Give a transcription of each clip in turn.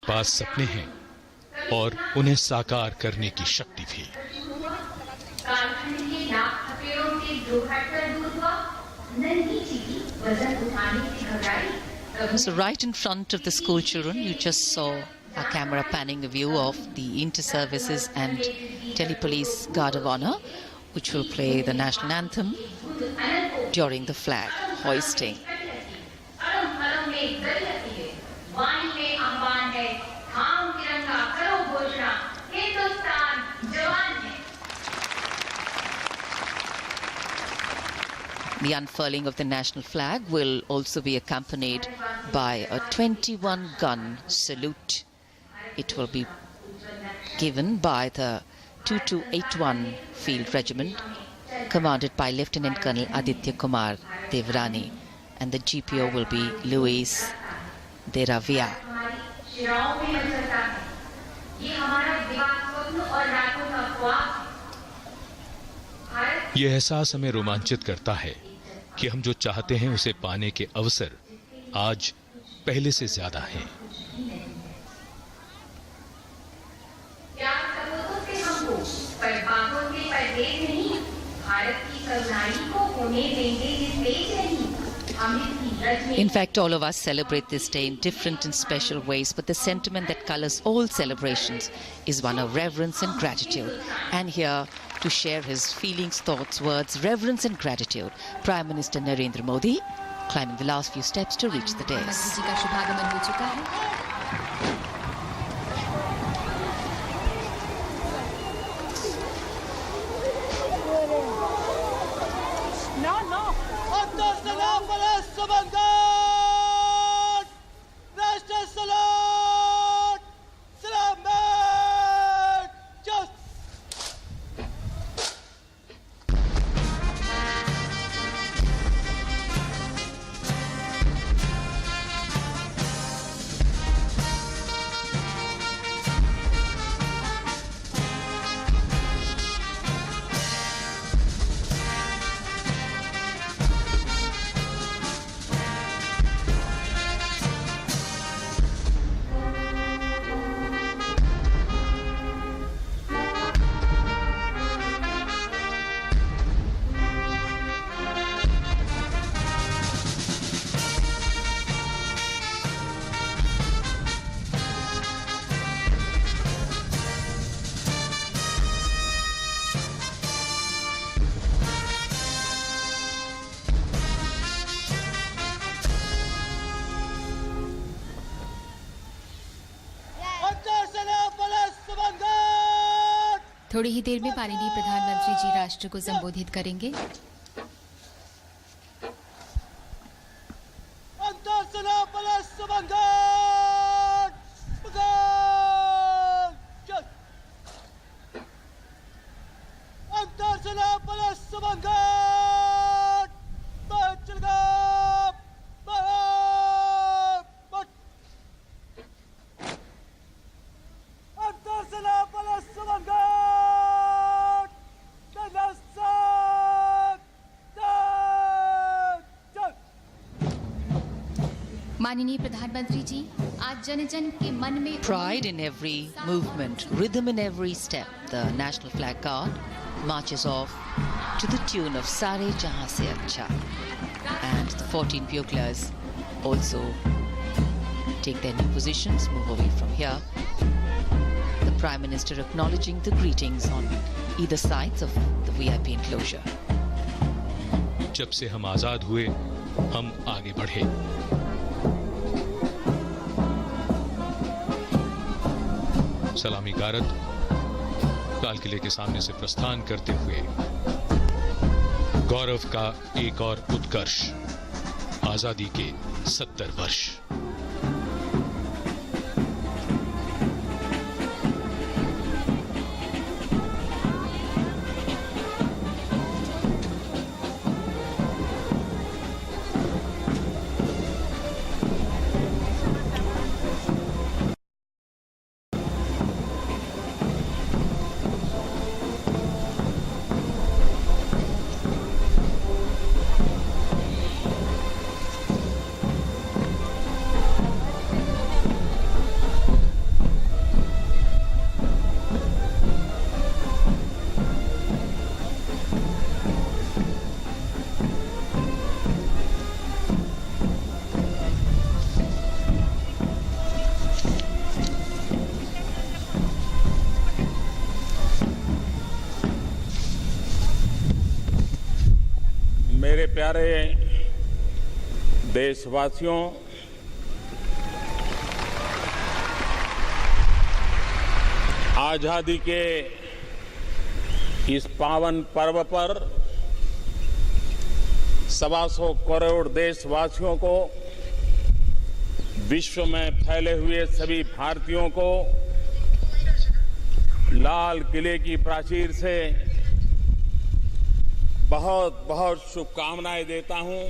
पास सपने हैं और उन्हें साकार करने की शक्ति भी। So right in front of the school children, you just saw a camera panning a view of the Inter-Services and Telepolice Guard of Honor, which will play the national anthem during the flag hoisting. The unfurling of the national flag will also be accompanied by a 21-gun salute. It will be given by the 2281 Field Regiment, commanded by Lieutenant Colonel Aditya Kumar Devrani, and the GPO will be Luis de Ravia. ये एहसास हमें रोमांचित करता है कि हम जो चाहते हैं उसे पाने के अवसर आज पहले से ज्यादा हैं। In fact, all of us celebrate this day in different and special ways, but the sentiment that colors all celebrations is one of reverence and gratitude. And here to share his feelings, thoughts, words, reverence and gratitude, Prime Minister Narendra Modi, climbing the last few steps to reach the dais. थोड़ी ही देर में माननीय प्रधानमंत्री जी राष्ट्र को संबोधित करेंगे। माननीय प्रधानमंत्री जी, आज जन-जन के मन में pride in every movement, rhythm in every step. The National Flag Guard marches off to the tune of Sare Jahan Se Acha, and the 14 buglers also take their new positions, move away from here. The Prime Minister acknowledging the greetings on either sides of the VIP enclosure. जब से हम आजाद हुए, हम आगे बढ़े। सलामी गारद लाल किले के सामने से प्रस्थान करते हुए गौरव का एक और उत्कर्ष, आजादी के 70 वर्ष। प्यारे देशवासियों, आजादी के इस पावन पर्व पर 125 करोड़ देशवासियों को, विश्व में फैले हुए सभी भारतीयों को लाल किले की प्राचीर से बहुत बहुत शुभकामनाएं देता हूं।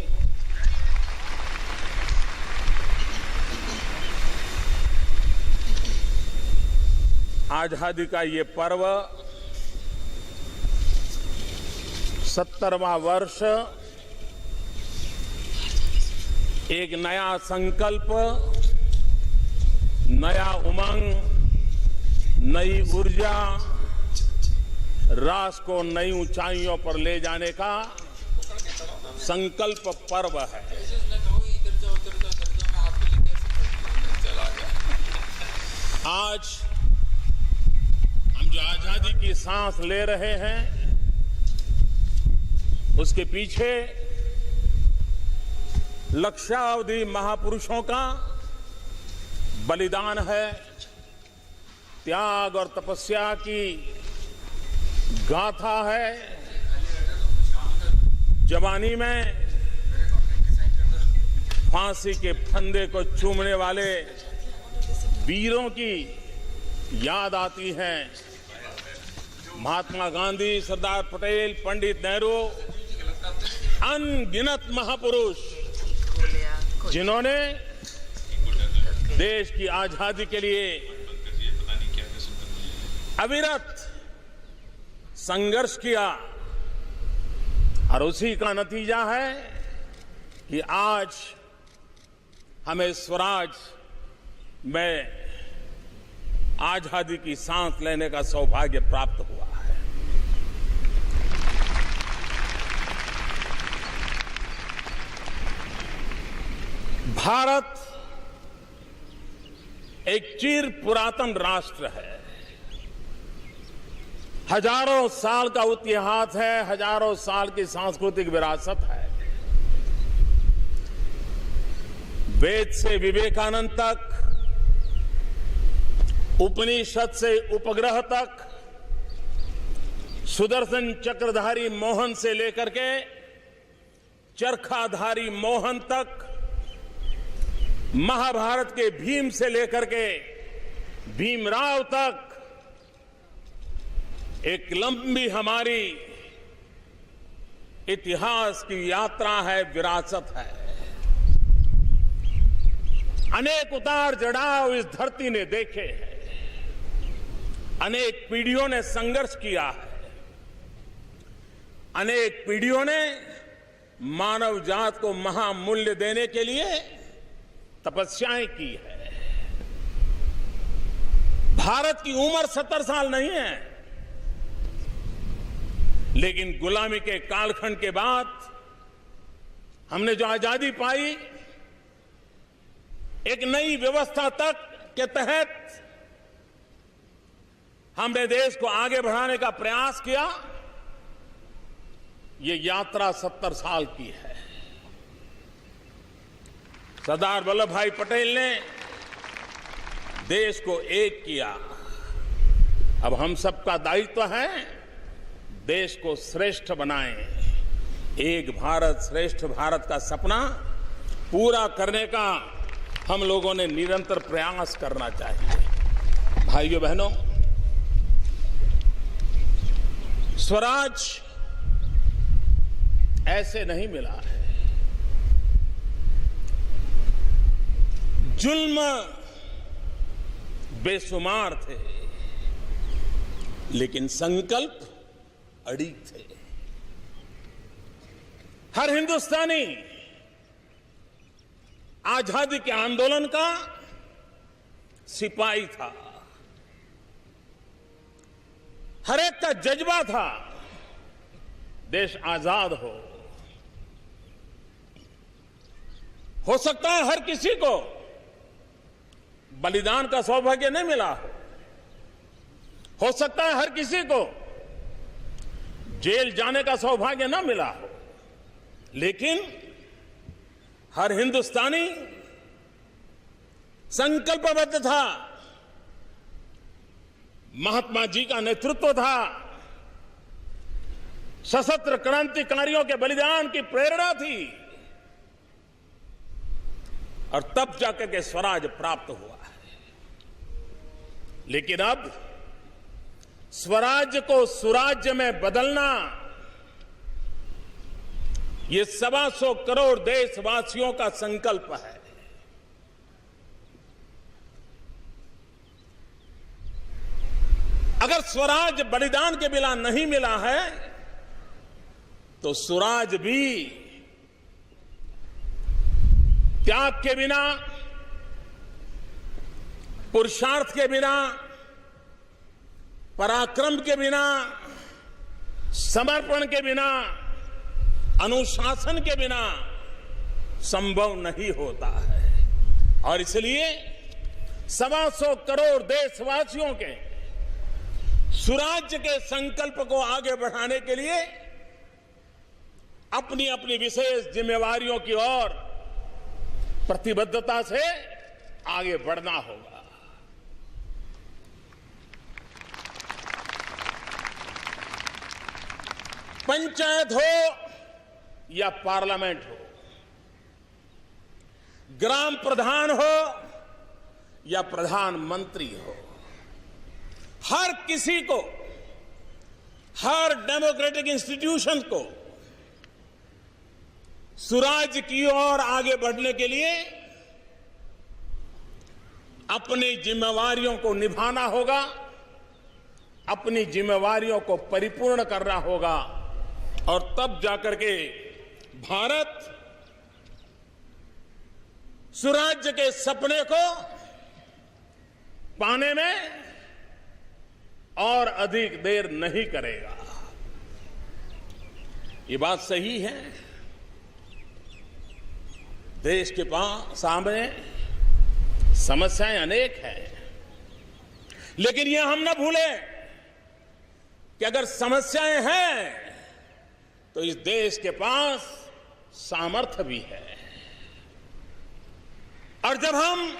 आजादी का ये पर्व 70वां वर्ष एक नया संकल्प, नया उमंग, नई ऊर्जा, राष्ट्र को नई ऊंचाइयों पर ले जाने का संकल्प पर्व है। आज हम जो आजादी की सांस ले रहे हैं, उसके पीछे लक्षावधि महापुरुषों का बलिदान है, त्याग और तपस्या की गाथा है। जवानी में फांसी के फंदे को चूमने वाले वीरों की याद आती है। महात्मा गांधी, सरदार पटेल, पंडित नेहरू, अनगिनत महापुरुष जिन्होंने देश की आजादी के लिए अविरत संघर्ष किया, और उसी का नतीजा है कि आज हमें स्वराज में आजादी की सांस लेने का सौभाग्य प्राप्त हुआ है। भारत एक चिर पुरातन राष्ट्र है। हजारों साल का इतिहास है, हजारों साल की सांस्कृतिक विरासत है। वेद से विवेकानंद तक, उपनिषद से उपग्रह तक, सुदर्शन चक्रधारी मोहन से लेकर के चरखाधारी मोहन तक, महाभारत के भीम से लेकर के भीमराव तक एक लंबी हमारी इतिहास की यात्रा है, विरासत है। अनेक उतार चढ़ाव इस धरती ने देखे हैं, अनेक पीढ़ियों ने संघर्ष किया है, अनेक पीढ़ियों ने मानव जात को महामूल्य देने के लिए तपस्याएं की है। भारत की उम्र 70 साल नहीं है, लेकिन गुलामी के कालखंड के बाद हमने जो आजादी पाई, एक नई व्यवस्था तक के तहत हमने देश को आगे बढ़ाने का प्रयास किया। ये यात्रा 70 साल की है। सरदार वल्लभ भाई पटेल ने देश को एक किया। अब हम सबका दायित्व है देश को श्रेष्ठ बनाएं। एक भारत श्रेष्ठ भारत का सपना पूरा करने का हम लोगों ने निरंतर प्रयास करना चाहिए। भाइयों बहनों, स्वराज ऐसे नहीं मिला है। जुल्म बेशुमार थे, लेकिन संकल्प अड़िग थे। हर हिंदुस्तानी आजादी के आंदोलन का सिपाही था। हर एक का जज्बा था देश आजाद हो सकता है हर किसी को बलिदान का सौभाग्य नहीं मिला हो सकता है हर किसी को जेल जाने का सौभाग्य न मिला हो, लेकिन हर हिंदुस्तानी संकल्पबद्ध था, महात्मा जी का नेतृत्व था, सशस्त्र क्रांतिकारियों के बलिदान की प्रेरणा थी और तब जाकर के स्वराज प्राप्त हुआ है। लेकिन अब स्वराज्य को सुराज्य में बदलना ये 125 करोड़ देशवासियों का संकल्प है। अगर स्वराज बलिदान के बिना नहीं मिला है तो सुराज भी त्याग के बिना, पुरुषार्थ के बिना, पराक्रम के बिना, समर्पण के बिना, अनुशासन के बिना संभव नहीं होता है। और इसलिए 125 करोड़ देशवासियों के सुराज्य के संकल्प को आगे बढ़ाने के लिए अपनी अपनी विशेष जिम्मेवारियों की ओर प्रतिबद्धता से आगे बढ़ना होगा। पंचायत हो या पार्लियामेंट हो, ग्राम प्रधान हो या प्रधानमंत्री हो, हर किसी को, हर डेमोक्रेटिक इंस्टीट्यूशन को सुराज की ओर आगे बढ़ने के लिए अपनी जिम्मेवारियों को निभाना होगा, अपनी जिम्मेवारियों को परिपूर्ण करना होगा और तब जाकर के भारत सुराज्य के सपने को पाने में और अधिक देर नहीं करेगा। ये बात सही है। देश के सामने समस्याएं अनेक हैं, लेकिन यह हम न भूलें कि अगर समस्याएं हैं तो इस देश के पास सामर्थ्य भी है। और जब हम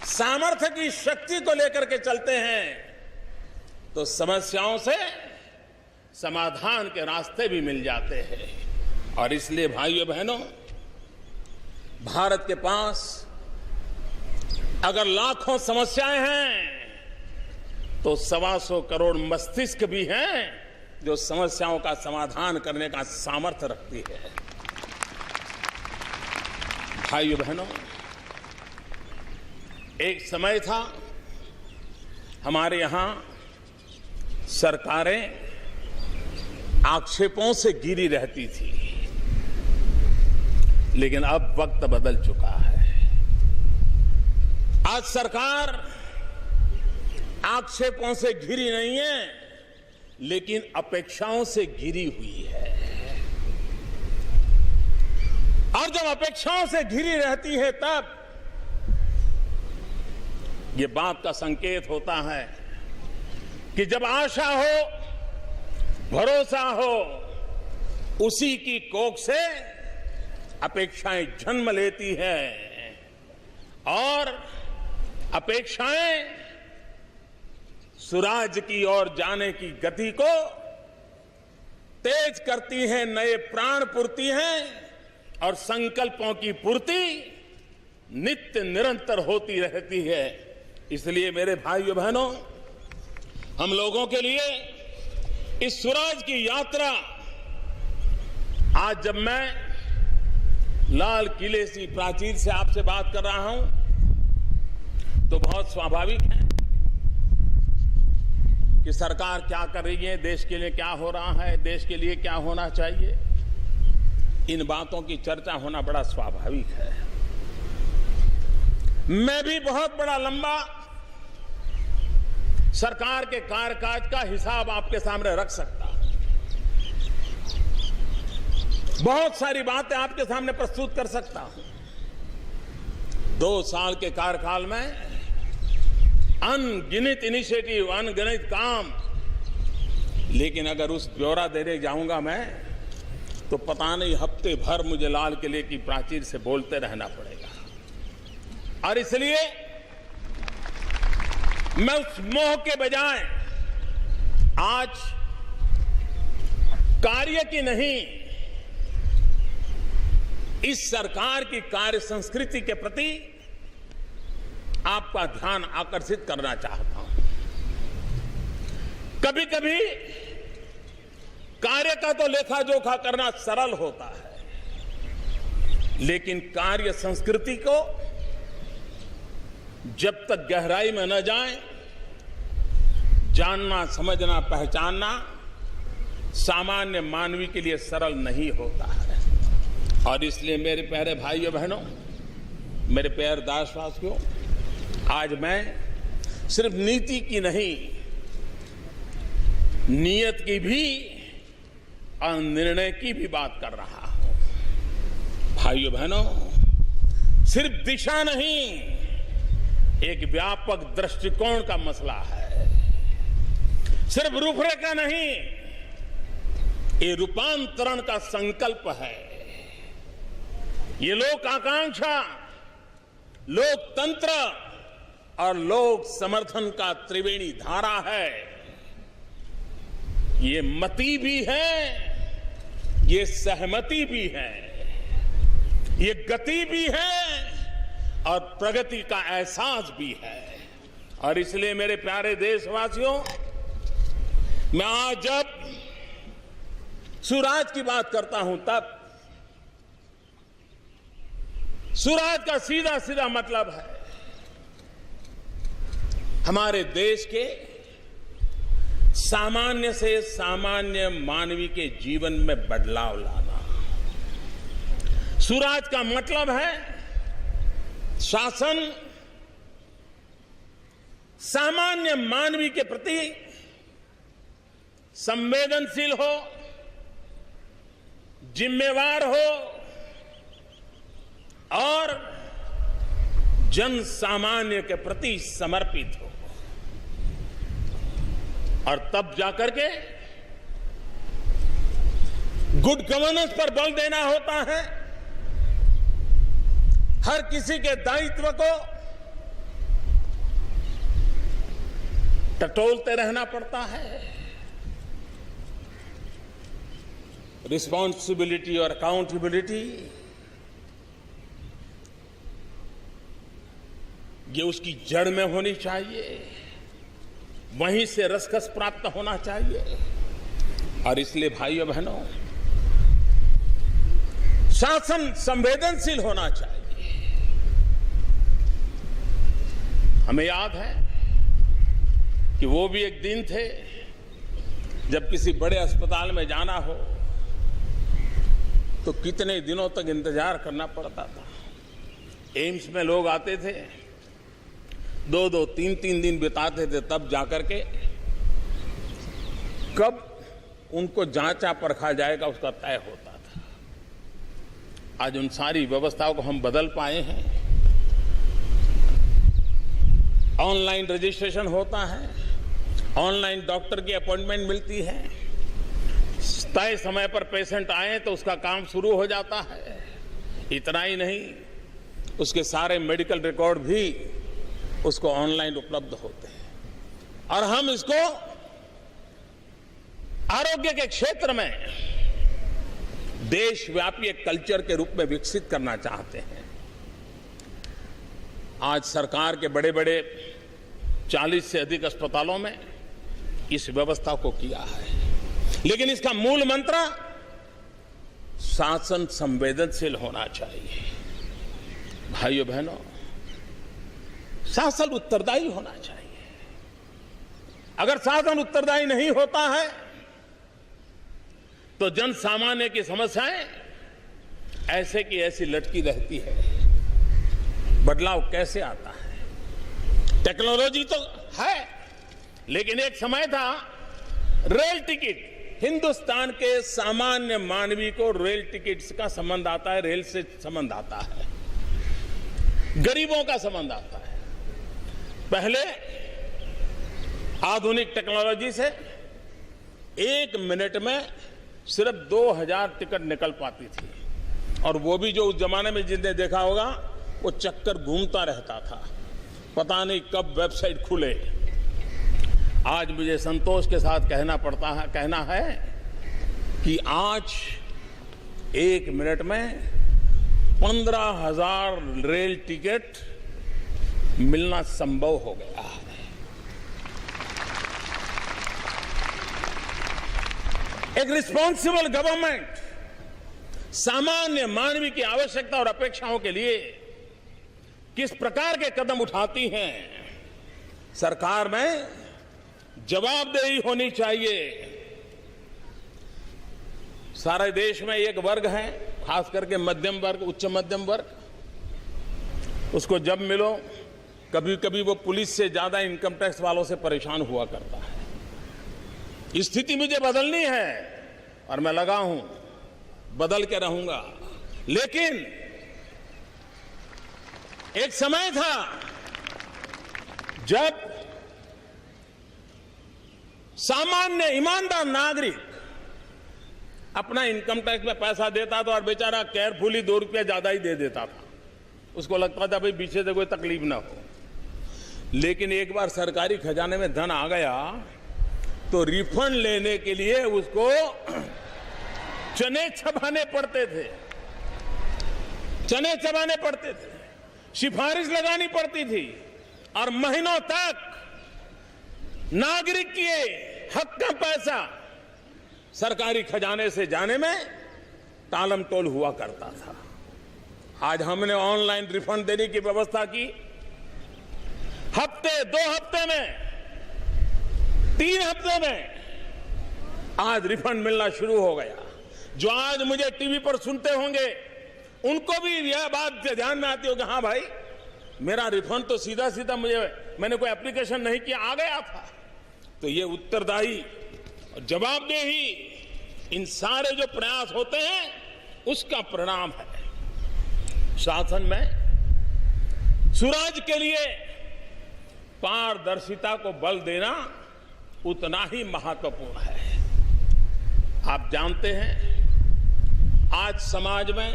सामर्थ्य की शक्ति को लेकर के चलते हैं तो समस्याओं से समाधान के रास्ते भी मिल जाते हैं। और इसलिए भाइयों बहनों, भारत के पास अगर लाखों समस्याएं हैं तो 125 करोड़ मस्तिष्क भी हैं जो समस्याओं का समाधान करने का सामर्थ्य रखती है। भाइयों बहनों, एक समय था हमारे यहां सरकारें आक्षेपों से घिरी रहती थी, लेकिन अब वक्त बदल चुका है। आज सरकार आक्षेपों से घिरी नहीं है, लेकिन अपेक्षाओं से घिरी हुई है। और जब अपेक्षाओं से घिरी रहती है तब ये बात का संकेत होता है कि जब आशा हो, भरोसा हो, उसी की कोख से अपेक्षाएं जन्म लेती है और अपेक्षाएं सुराज की ओर जाने की गति को तेज करती हैं, नए प्राण पुरती हैं और संकल्पों की पूर्ति नित्य निरंतर होती रहती है। इसलिए मेरे भाइयों बहनों, हम लोगों के लिए इस सुराज की यात्रा, आज जब मैं लाल किले की प्राचीर से आपसे बात कर रहा हूं तो बहुत स्वाभाविक है कि सरकार क्या कर रही है, देश के लिए क्या हो रहा है, देश के लिए क्या होना चाहिए, इन बातों की चर्चा होना बड़ा स्वाभाविक है। मैं भी बहुत बड़ा लंबा सरकार के कार्यकाज का हिसाब आपके सामने रख सकता हूं, बहुत सारी बातें आपके सामने प्रस्तुत कर सकता हूं। 2 साल के कार्यकाल में अनगिनत इनिशिएटिव, अनगिनत काम, लेकिन अगर उस ब्यौरा देने जाऊंगा मैं तो पता नहीं हफ्ते भर मुझे लाल किले की प्राचीर से बोलते रहना पड़ेगा। और इसलिए मैं उस मोह के बजाय आज कार्य की नहीं, इस सरकार की कार्य संस्कृति के प्रति आपका ध्यान आकर्षित करना चाहता हूं। कभी कभी कार्य का तो लेखा जोखा करना सरल होता है, लेकिन कार्य संस्कृति को जब तक गहराई में न जाए, जानना, समझना, पहचानना सामान्य मानवी के लिए सरल नहीं होता है। और इसलिए मेरे प्यारे भाइयों बहनों, मेरे प्यारे देशवासियों, आज मैं सिर्फ नीति की नहीं, नियत की भी और निर्णय की भी बात कर रहा हूं। भाइयों बहनों, सिर्फ दिशा नहीं, एक व्यापक दृष्टिकोण का मसला है। सिर्फ रूपरेखा नहीं, ये रूपांतरण का संकल्प है। ये लोक आकांक्षा, लोकतंत्र और लोक समर्थन का त्रिवेणी धारा है। ये मति भी है, ये सहमति भी है, ये गति भी है और प्रगति का एहसास भी है। और इसलिए मेरे प्यारे देशवासियों, मैं आज जब सुराज की बात करता हूं, तब सुराज का सीधा सीधा मतलब है हमारे देश के सामान्य से सामान्य मानवी के जीवन में बदलाव लाना। सुराज का मतलब है शासन सामान्य मानवी के प्रति संवेदनशील हो, जिम्मेवार हो और जन सामान्य के प्रति समर्पित हो। और तब जाकर के गुड गवर्नेंस पर बल देना होता है। हर किसी के दायित्व को टटोलते रहना पड़ता है। रिस्पॉन्सिबिलिटी और अकाउंटेबिलिटी, ये उसकी जड़ में होनी चाहिए, वहीं से रसकस प्राप्त होना चाहिए। और इसलिए भाइयों बहनों, शासन संवेदनशील होना चाहिए। हमें याद है कि वो भी एक दिन थे जब किसी बड़े अस्पताल में जाना हो तो कितने दिनों तक इंतजार करना पड़ता था। एम्स में लोग आते थे, 2-2, 3-3 दिन बिताते थे, तब जाकर के कब उनको जांचा परखा जाएगा उसका तय होता था। आज उन सारी व्यवस्थाओं को हम बदल पाए हैं। ऑनलाइन रजिस्ट्रेशन होता है, ऑनलाइन डॉक्टर की अपॉइंटमेंट मिलती है, तय समय पर पेशेंट आए तो उसका काम शुरू हो जाता है। इतना ही नहीं, उसके सारे मेडिकल रिकॉर्ड भी उसको ऑनलाइन उपलब्ध होते हैं। और हम इसको आरोग्य के क्षेत्र में देशव्यापी एक कल्चर के रूप में विकसित करना चाहते हैं। आज सरकार के बड़े बड़े 40 से अधिक अस्पतालों में इस व्यवस्था को किया है, लेकिन इसका मूल मंत्र शासन संवेदनशील होना चाहिए। भाइयों बहनों, शासन उत्तरदायी होना चाहिए। अगर शासन उत्तरदायी नहीं होता है तो जन सामान्य की समस्याएं ऐसे की ऐसी लटकी रहती है। बदलाव कैसे आता है? टेक्नोलॉजी तो है, लेकिन एक समय था रेल टिकट, हिंदुस्तान के सामान्य मानवी को रेल टिकट का संबंध आता है, रेल से संबंध आता है, गरीबों का संबंध आता है। पहले आधुनिक टेक्नोलॉजी से 1 मिनट में सिर्फ 2000 टिकट निकल पाती थी, और वो भी जो उस जमाने में जिसने देखा होगा वो चक्कर घूमता रहता था, पता नहीं कब वेबसाइट खुले। आज मुझे संतोष के साथ कहना है कि आज 1 मिनट में 15,000 रेल टिकट मिलना संभव हो गया है। एक रिस्पॉन्सिबल गवर्नमेंट सामान्य मानवीय की आवश्यकता और अपेक्षाओं के लिए किस प्रकार के कदम उठाती हैं, सरकार में जवाबदेही होनी चाहिए। सारे देश में एक वर्ग है, खास करके मध्यम वर्ग, उच्च मध्यम वर्ग, उसको जब मिलो कभी कभी वो पुलिस से ज्यादा इनकम टैक्स वालों से परेशान हुआ करता है। स्थिति मुझे बदलनी है और मैं लगा हूं, बदल के रहूंगा। लेकिन एक समय था जब सामान्य ईमानदार नागरिक अपना इनकम टैक्स में पैसा देता था और बेचारा केयरफुली 2 रुपया ज्यादा ही दे देता था। उसको लगता था भाई पीछे से कोई तकलीफ ना हो। लेकिन एक बार सरकारी खजाने में धन आ गया तो रिफंड लेने के लिए उसको चने चबाने पड़ते थे, सिफारिश लगानी पड़ती थी, और महीनों तक नागरिक के हक का पैसा सरकारी खजाने से जाने में टालम टोल हुआ करता था। आज हमने ऑनलाइन रिफंड देने की व्यवस्था की। हफ्ते, 2 हफ्ते में, 3 हफ्ते में आज रिफंड मिलना शुरू हो गया। जो आज मुझे टीवी पर सुनते होंगे उनको भी यह बात ध्यान में आती होगी, हाँ भाई मेरा रिफंड तो सीधा सीधा मैंने कोई एप्लीकेशन नहीं किया, आ गया था। तो ये उत्तरदायी और जवाबदेही, इन सारे जो प्रयास होते हैं उसका परिणाम है। शासन में सुराज के लिए पारदर्शिता को बल देना उतना ही महत्वपूर्ण है। आप जानते हैं आज समाज में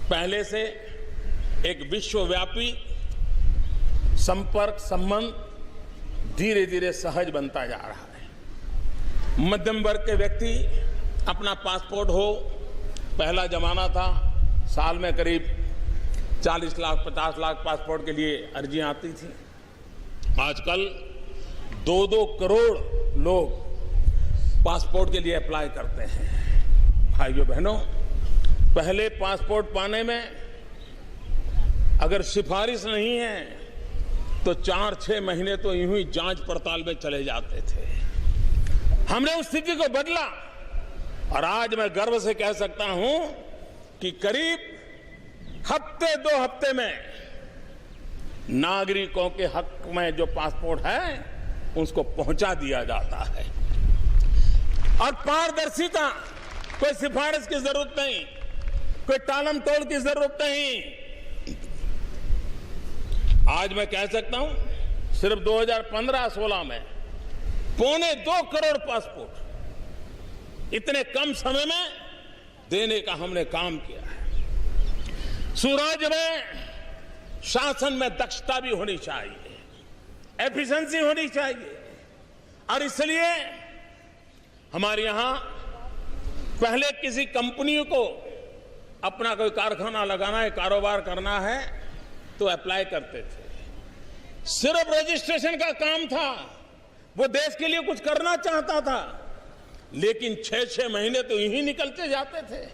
पहले से एक विश्वव्यापी संपर्क संबंध धीरे धीरे सहज बनता जा रहा है। मध्यम वर्ग के व्यक्ति अपना पासपोर्ट हो, पहला जमाना था साल में करीब 40 लाख 50 लाख पासपोर्ट के लिए अर्जियां आती थी। आजकल 2-2 करोड़ लोग पासपोर्ट के लिए अप्लाई करते हैं। भाइयों बहनों, पहले पासपोर्ट पाने में अगर सिफारिश नहीं है तो 4-6 महीने तो यूं ही जांच पड़ताल में चले जाते थे। हमने उस स्थिति को बदला और आज मैं गर्व से कह सकता हूं कि करीब हफ्ते 2 हफ्ते में नागरिकों के हक में जो पासपोर्ट है उसको पहुंचा दिया जाता है। और पारदर्शिता, कोई सिफारिश की जरूरत नहीं, कोई टालम टोल की जरूरत नहीं। आज मैं कह सकता हूं सिर्फ 2015-16 में 1.25 करोड़ पासपोर्ट इतने कम समय में देने का हमने काम किया है। सुराज में शासन में दक्षता भी होनी चाहिए, एफिशिएंसी होनी चाहिए, और इसलिए हमारे यहां पहले किसी कंपनी को अपना कोई कारखाना लगाना है, कारोबार करना है तो अप्लाई करते थे। सिर्फ रजिस्ट्रेशन का काम था, वो देश के लिए कुछ करना चाहता था, लेकिन 6-6 महीने तो यही निकलते जाते थे।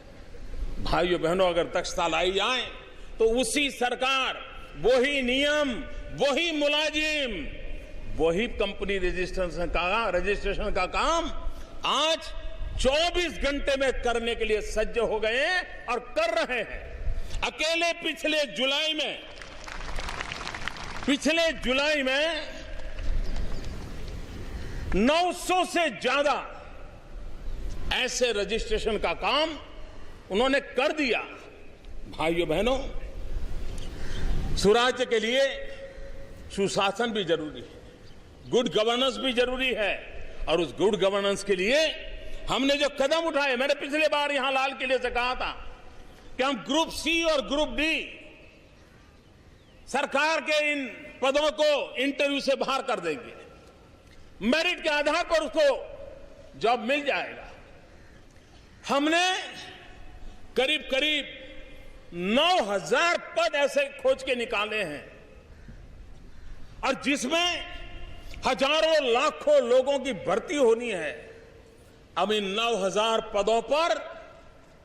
भाइयों बहनों, अगर दक्षता लाई जाए तो उसी सरकार, वही नियम, वही मुलाजिम, वही कंपनी रजिस्ट्रेशन का काम आज 24 घंटे में करने के लिए सज्ज हो गए हैं और कर रहे हैं। अकेले पिछले जुलाई में 900 से ज्यादा ऐसे रजिस्ट्रेशन का काम उन्होंने कर दिया। भाइयों बहनों, सुराज्य के लिए सुशासन भी जरूरी है, गुड गवर्नेंस भी जरूरी है, और उस गुड गवर्नेंस के लिए हमने जो कदम उठाए, मैंने पिछले बार यहां लाल किले से कहा था कि हम ग्रुप सी और ग्रुप डी सरकार के इन पदों को इंटरव्यू से बाहर कर देंगे, मेरिट के आधार पर उसको जॉब मिल जाएगा। हमने करीब करीब 9,000 पद ऐसे खोज के निकाले हैं और जिसमें हजारों लाखों लोगों की भर्ती होनी है। अब इन 9,000 पदों पर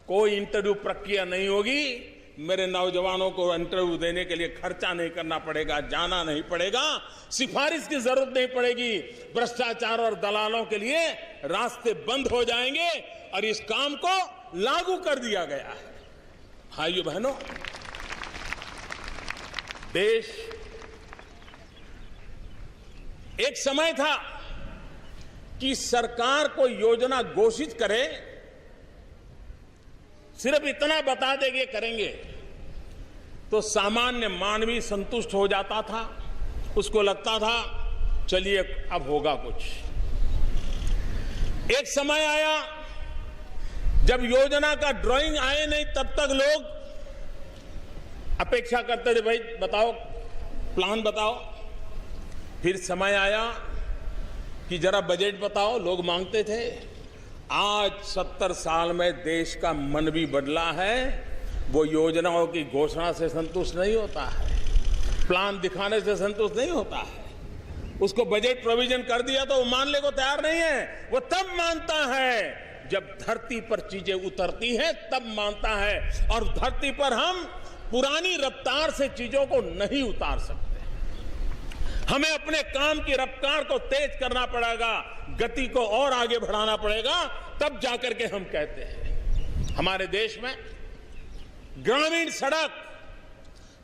कोई इंटरव्यू प्रक्रिया नहीं होगी। मेरे नौजवानों को इंटरव्यू देने के लिए खर्चा नहीं करना पड़ेगा, जाना नहीं पड़ेगा, सिफारिश की जरूरत नहीं पड़ेगी। भ्रष्टाचार और दलालों के लिए रास्ते बंद हो जाएंगे और इस काम को लागू कर दिया गया है। भाइयों बहनों, देश एक समय था कि सरकार को योजना घोषित करे, सिर्फ इतना बता देंगे करेंगे, तो सामान्य मानवी संतुष्ट हो जाता था। उसको लगता था चलिए अब होगा कुछ। एक समय आया जब योजना का ड्राइंग आए नहीं, तब तक लोग अपेक्षा करते थे, भाई बताओ, प्लान बताओ। फिर समय आया कि जरा बजट बताओ, लोग मांगते थे। आज 70 साल में देश का मन भी बदला है। वो योजनाओं की घोषणा से संतुष्ट नहीं होता है, प्लान दिखाने से संतुष्ट नहीं होता है। उसको बजट प्रोविजन कर दिया तो वो मानने को तैयार नहीं है। वो तब मानता है जब धरती पर चीजें उतरती हैं, तब मानता है। और धरती पर हम पुरानी रफ्तार से चीजों को नहीं उतार सकते। हमें अपने काम की रफ्तार को तेज करना पड़ेगा, गति को और आगे बढ़ाना पड़ेगा, तब जाकर के हम कहते हैं। हमारे देश में ग्रामीण सड़क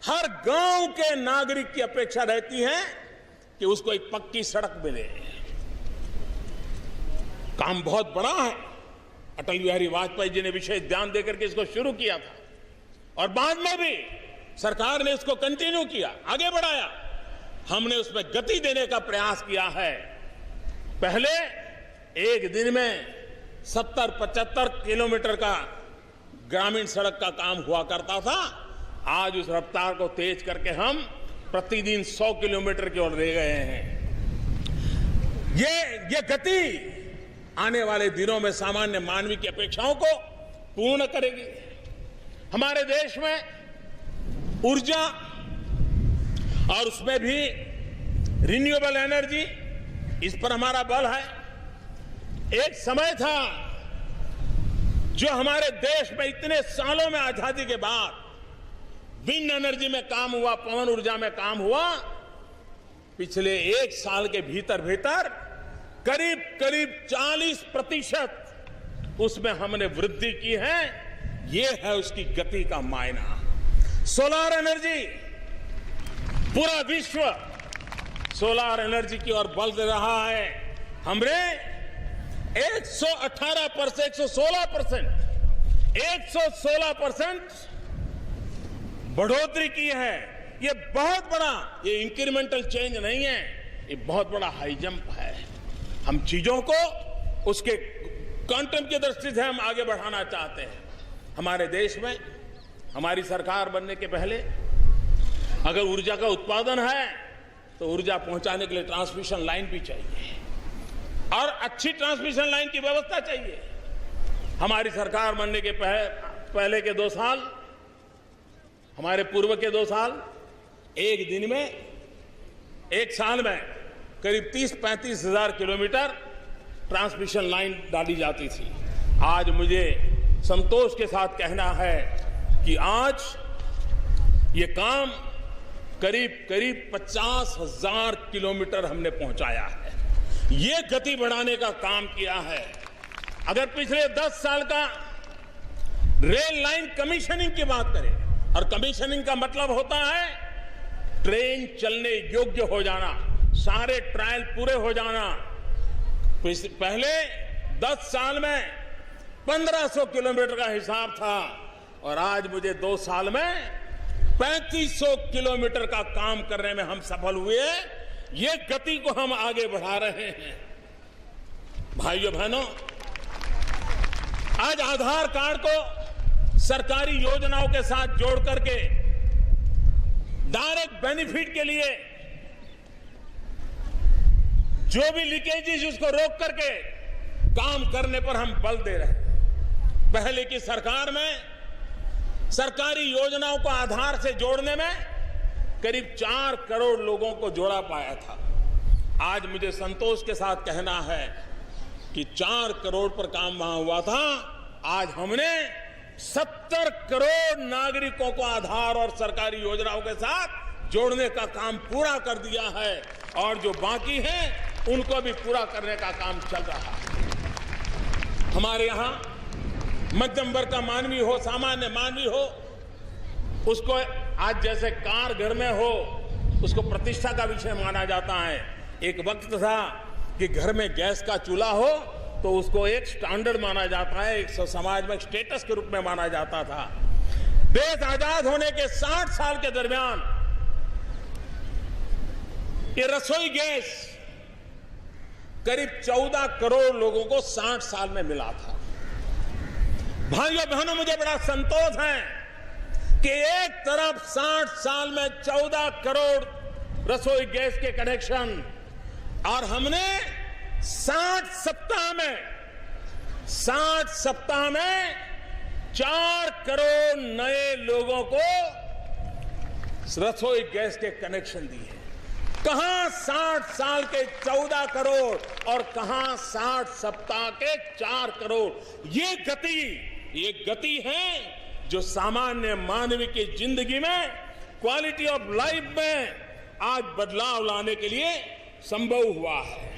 हर गांव के नागरिक की अपेक्षा रहती है कि उसको एक पक्की सड़क मिले। काम बहुत बड़ा है। अटल बिहारी वाजपेयी जी ने विशेष ध्यान देकर के इसको शुरू किया था और बाद में भी सरकार ने इसको कंटिन्यू किया, आगे बढ़ाया। हमने उसमें गति देने का प्रयास किया है। पहले एक दिन में 70-75 किलोमीटर का ग्रामीण सड़क का काम हुआ करता था। आज उस रफ्तार को तेज करके हम प्रतिदिन 100 किलोमीटर की ओर ले गए हैं। ये गति आने वाले दिनों में सामान्य मानवी की अपेक्षाओं को पूर्ण करेगी। हमारे देश में ऊर्जा और उसमें भी रिन्यूएबल एनर्जी, इस पर हमारा बल है। एक समय था जो हमारे देश में इतने सालों में आजादी के बाद विंड एनर्जी में काम हुआ, पवन ऊर्जा में काम हुआ। पिछले एक साल के भीतर भीतर करीब करीब 40% उसमें हमने वृद्धि की है। ये है उसकी गति का मायना। सोलर एनर्जी, पूरा विश्व सोलर एनर्जी की ओर बल दे रहा है। हमने 116% बढ़ोतरी की है। ये बहुत बड़ा, ये इंक्रीमेंटल चेंज नहीं है, ये बहुत बड़ा हाई जंप है। हम चीजों को उसके क्वांटम की दृष्टि से हम आगे बढ़ाना चाहते हैं। हमारे देश में हमारी सरकार बनने के पहले अगर ऊर्जा का उत्पादन है तो ऊर्जा पहुंचाने के लिए ट्रांसमिशन लाइन भी चाहिए और अच्छी ट्रांसमिशन लाइन की व्यवस्था चाहिए। हमारी सरकार बनने के पहले के 2 साल, हमारे पूर्व के 2 साल, एक दिन में, एक साल में करीब 30-35 हजार किलोमीटर ट्रांसमिशन लाइन डाली जाती थी। आज मुझे संतोष के साथ कहना है कि आज ये काम करीब करीब 50,000 किलोमीटर हमने पहुंचाया है। ये गति बढ़ाने का काम किया है। अगर पिछले 10 साल का रेल लाइन कमीशनिंग की बात करें, और कमीशनिंग का मतलब होता है ट्रेन चलने योग्य हो जाना, सारे ट्रायल पूरे हो जाना। पहले 10 साल में 1500 किलोमीटर का हिसाब था और आज मुझे 2 साल में 3500 किलोमीटर का काम करने में हम सफल हुए। ये गति को हम आगे बढ़ा रहे हैं। भाइयों बहनों, आज आधार कार्ड को सरकारी योजनाओं के साथ जोड़ करके डायरेक्ट बेनिफिट के लिए जो भी लीकेजेस उसको रोक करके काम करने पर हम बल दे रहे हैं। पहले की सरकार में सरकारी योजनाओं को आधार से जोड़ने में करीब 4 करोड़ लोगों को जोड़ा पाया था। आज मुझे संतोष के साथ कहना है कि 4 करोड़ पर काम वहां हुआ था, आज हमने 70 करोड़ नागरिकों को आधार और सरकारी योजनाओं के साथ जोड़ने का काम पूरा कर दिया है और जो बाकी है उनको भी पूरा करने का काम चल रहा है। हमारे यहां मध्यम वर्ग का मानवी हो, सामान्य मानवी हो, उसको आज जैसे कार घर में हो उसको प्रतिष्ठा का विषय माना जाता है। एक वक्त था कि घर में गैस का चूल्हा हो तो उसको एक स्टैंडर्ड माना जाता है, एक समाज में स्टेटस के रूप में माना जाता था। देश आजाद होने के 60 साल के दरमियान ये रसोई गैस करीब 14 करोड़ लोगों को 60 साल में मिला था। भाइयों बहनों, मुझे बड़ा संतोष है कि एक तरफ 60 साल में 14 करोड़ रसोई गैस के कनेक्शन और हमने 60 सप्ताह में 4 करोड़ नए लोगों को रसोई गैस के कनेक्शन दिए। कहां 60 साल के 14 करोड़ और कहां 60 सप्ताह के 4 करोड़। ये गति है जो सामान्य मानव की जिंदगी में क्वालिटी ऑफ लाइफ में आज बदलाव लाने के लिए संभव हुआ है।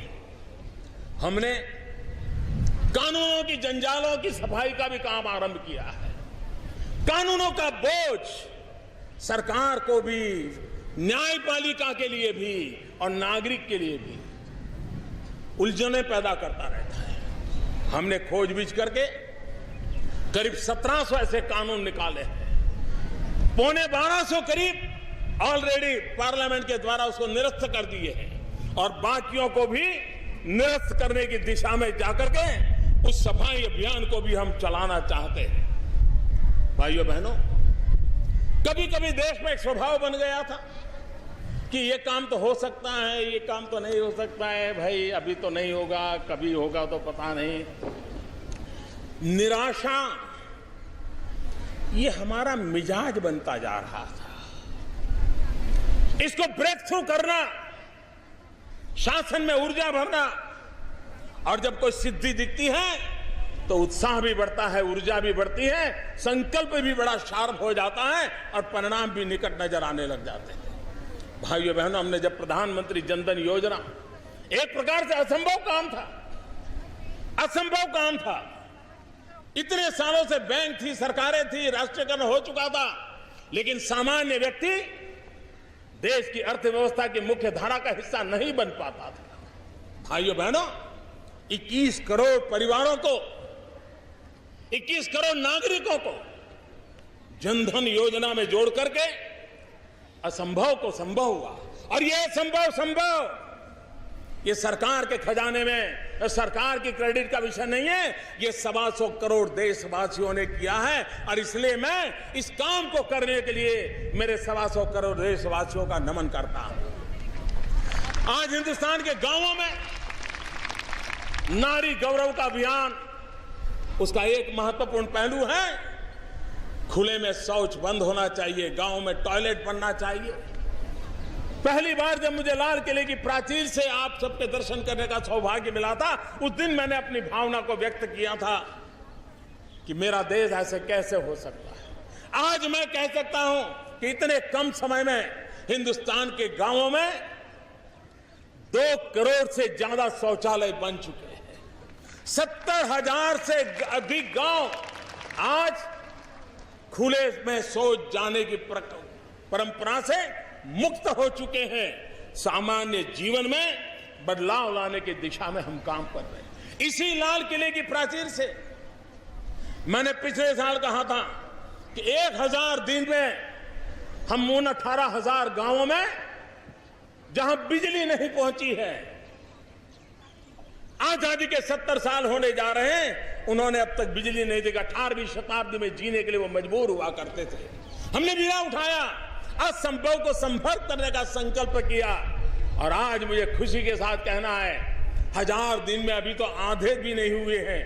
हमने कानूनों की जंजालों की सफाई का भी काम आरंभ किया है। कानूनों का बोझ सरकार को भी, न्यायपालिका के लिए भी और नागरिक के लिए भी उलझने पैदा करता रहता है। हमने खोजबीन करके करीब 1700 ऐसे कानून निकाले हैं। 1250 करीब ऑलरेडी पार्लियामेंट के द्वारा उसको निरस्त कर दिए हैं और बाकियों को भी निरस्त करने की दिशा में जाकर के उस सफाई अभियान को भी हम चलाना चाहते हैं। भाइयों बहनों, कभी कभी देश में एक स्वभाव बन गया था कि ये काम तो हो सकता है, ये काम तो नहीं हो सकता है, भाई अभी तो नहीं होगा, कभी होगा तो पता नहीं। निराशा ये हमारा मिजाज बनता जा रहा था। इसको ब्रेक थ्रू करना, शासन में ऊर्जा भरना और जब कोई सिद्धि दिखती है तो उत्साह भी बढ़ता है, ऊर्जा भी बढ़ती है, संकल्प भी बड़ा शार्प हो जाता है और परिणाम भी निकट नजर आने लग जाते हैं। भाइयों बहनों, हमने जब प्रधानमंत्री जनधन योजना, एक प्रकार से असंभव काम था। इतने सालों से बैंक थी, सरकारें थी, राष्ट्रीयकरण हो चुका था, लेकिन सामान्य व्यक्ति देश की अर्थव्यवस्था की मुख्य धारा का हिस्सा नहीं बन पाता था। भाइयों बहनों, 21 करोड़ परिवारों को, 21 करोड़ नागरिकों को जनधन योजना में जोड़ करके असंभव को संभव हुआ। और यह संभव ये सरकार के खजाने में, सरकार की क्रेडिट का विषय नहीं है, ये 125 करोड़ देशवासियों ने किया है। और इसलिए मैं इस काम को करने के लिए मेरे 125 करोड़ देशवासियों का नमन करता हूं। आज हिंदुस्तान के गांवों में नारी गौरव का अभियान, उसका एक महत्वपूर्ण पहलू है, खुले में शौच बंद होना चाहिए, गांव में टॉयलेट बनना चाहिए। पहली बार जब मुझे लाल किले की प्राचीर से आप सबके दर्शन करने का सौभाग्य मिला था, उस दिन मैंने अपनी भावना को व्यक्त किया था कि मेरा देश ऐसे कैसे हो सकता है। आज मैं कह सकता हूं कि इतने कम समय में हिंदुस्तान के गांवों में 2 करोड़ से ज्यादा शौचालय बन चुके हैं। 70,000 से अधिक गांव आज खुले में शौच जाने की परंपरा से मुक्त हो चुके हैं। सामान्य जीवन में बदलाव लाने की दिशा में हम काम कर रहे हैं। इसी लाल किले की प्राचीर से मैंने पिछले साल कहा था कि 1000 दिन में हम उन 18,000 गांवों में जहां बिजली नहीं पहुंची है, आजादी के 70 साल होने जा रहे हैं, उन्होंने अब तक बिजली नहीं दी, 18वीं शताब्दी में जीने के लिए वो मजबूर हुआ करते थे। हमने बीड़ा उठाया, असंभव को संभव करने का संकल्प किया, और आज मुझे खुशी के साथ कहना है 1000 दिन में अभी तो आधे भी नहीं हुए हैं,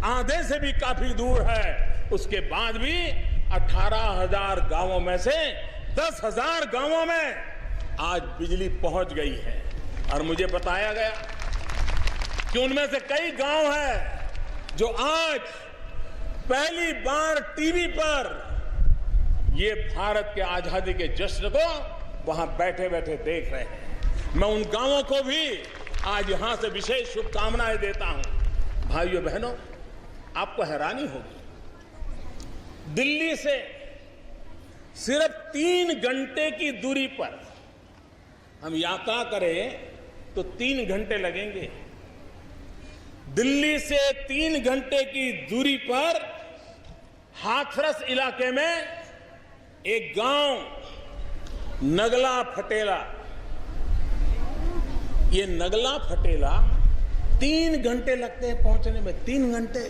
आधे से भी काफी दूर है, उसके बाद भी 18,000 गांवों में से 10,000 गांवों में आज बिजली पहुंच गई है। और मुझे बताया गया कि उनमें से कई गांव हैं जो आज पहली बार टीवी पर ये भारत के आजादी के जश्न को वहां बैठे बैठे देख रहे हैं। मैं उन गांवों को भी आज यहां से विशेष शुभकामनाएं देता हूं। भाइयों बहनों, आपको हैरानी होगी, दिल्ली से सिर्फ 3 घंटे की दूरी पर हम यात्रा करें तो 3 घंटे लगेंगे। दिल्ली से 3 घंटे की दूरी पर हाथरस इलाके में एक गांव नगला फटेला, ये नगला फटेला 3 घंटे लगते हैं पहुंचने में, 3 घंटे,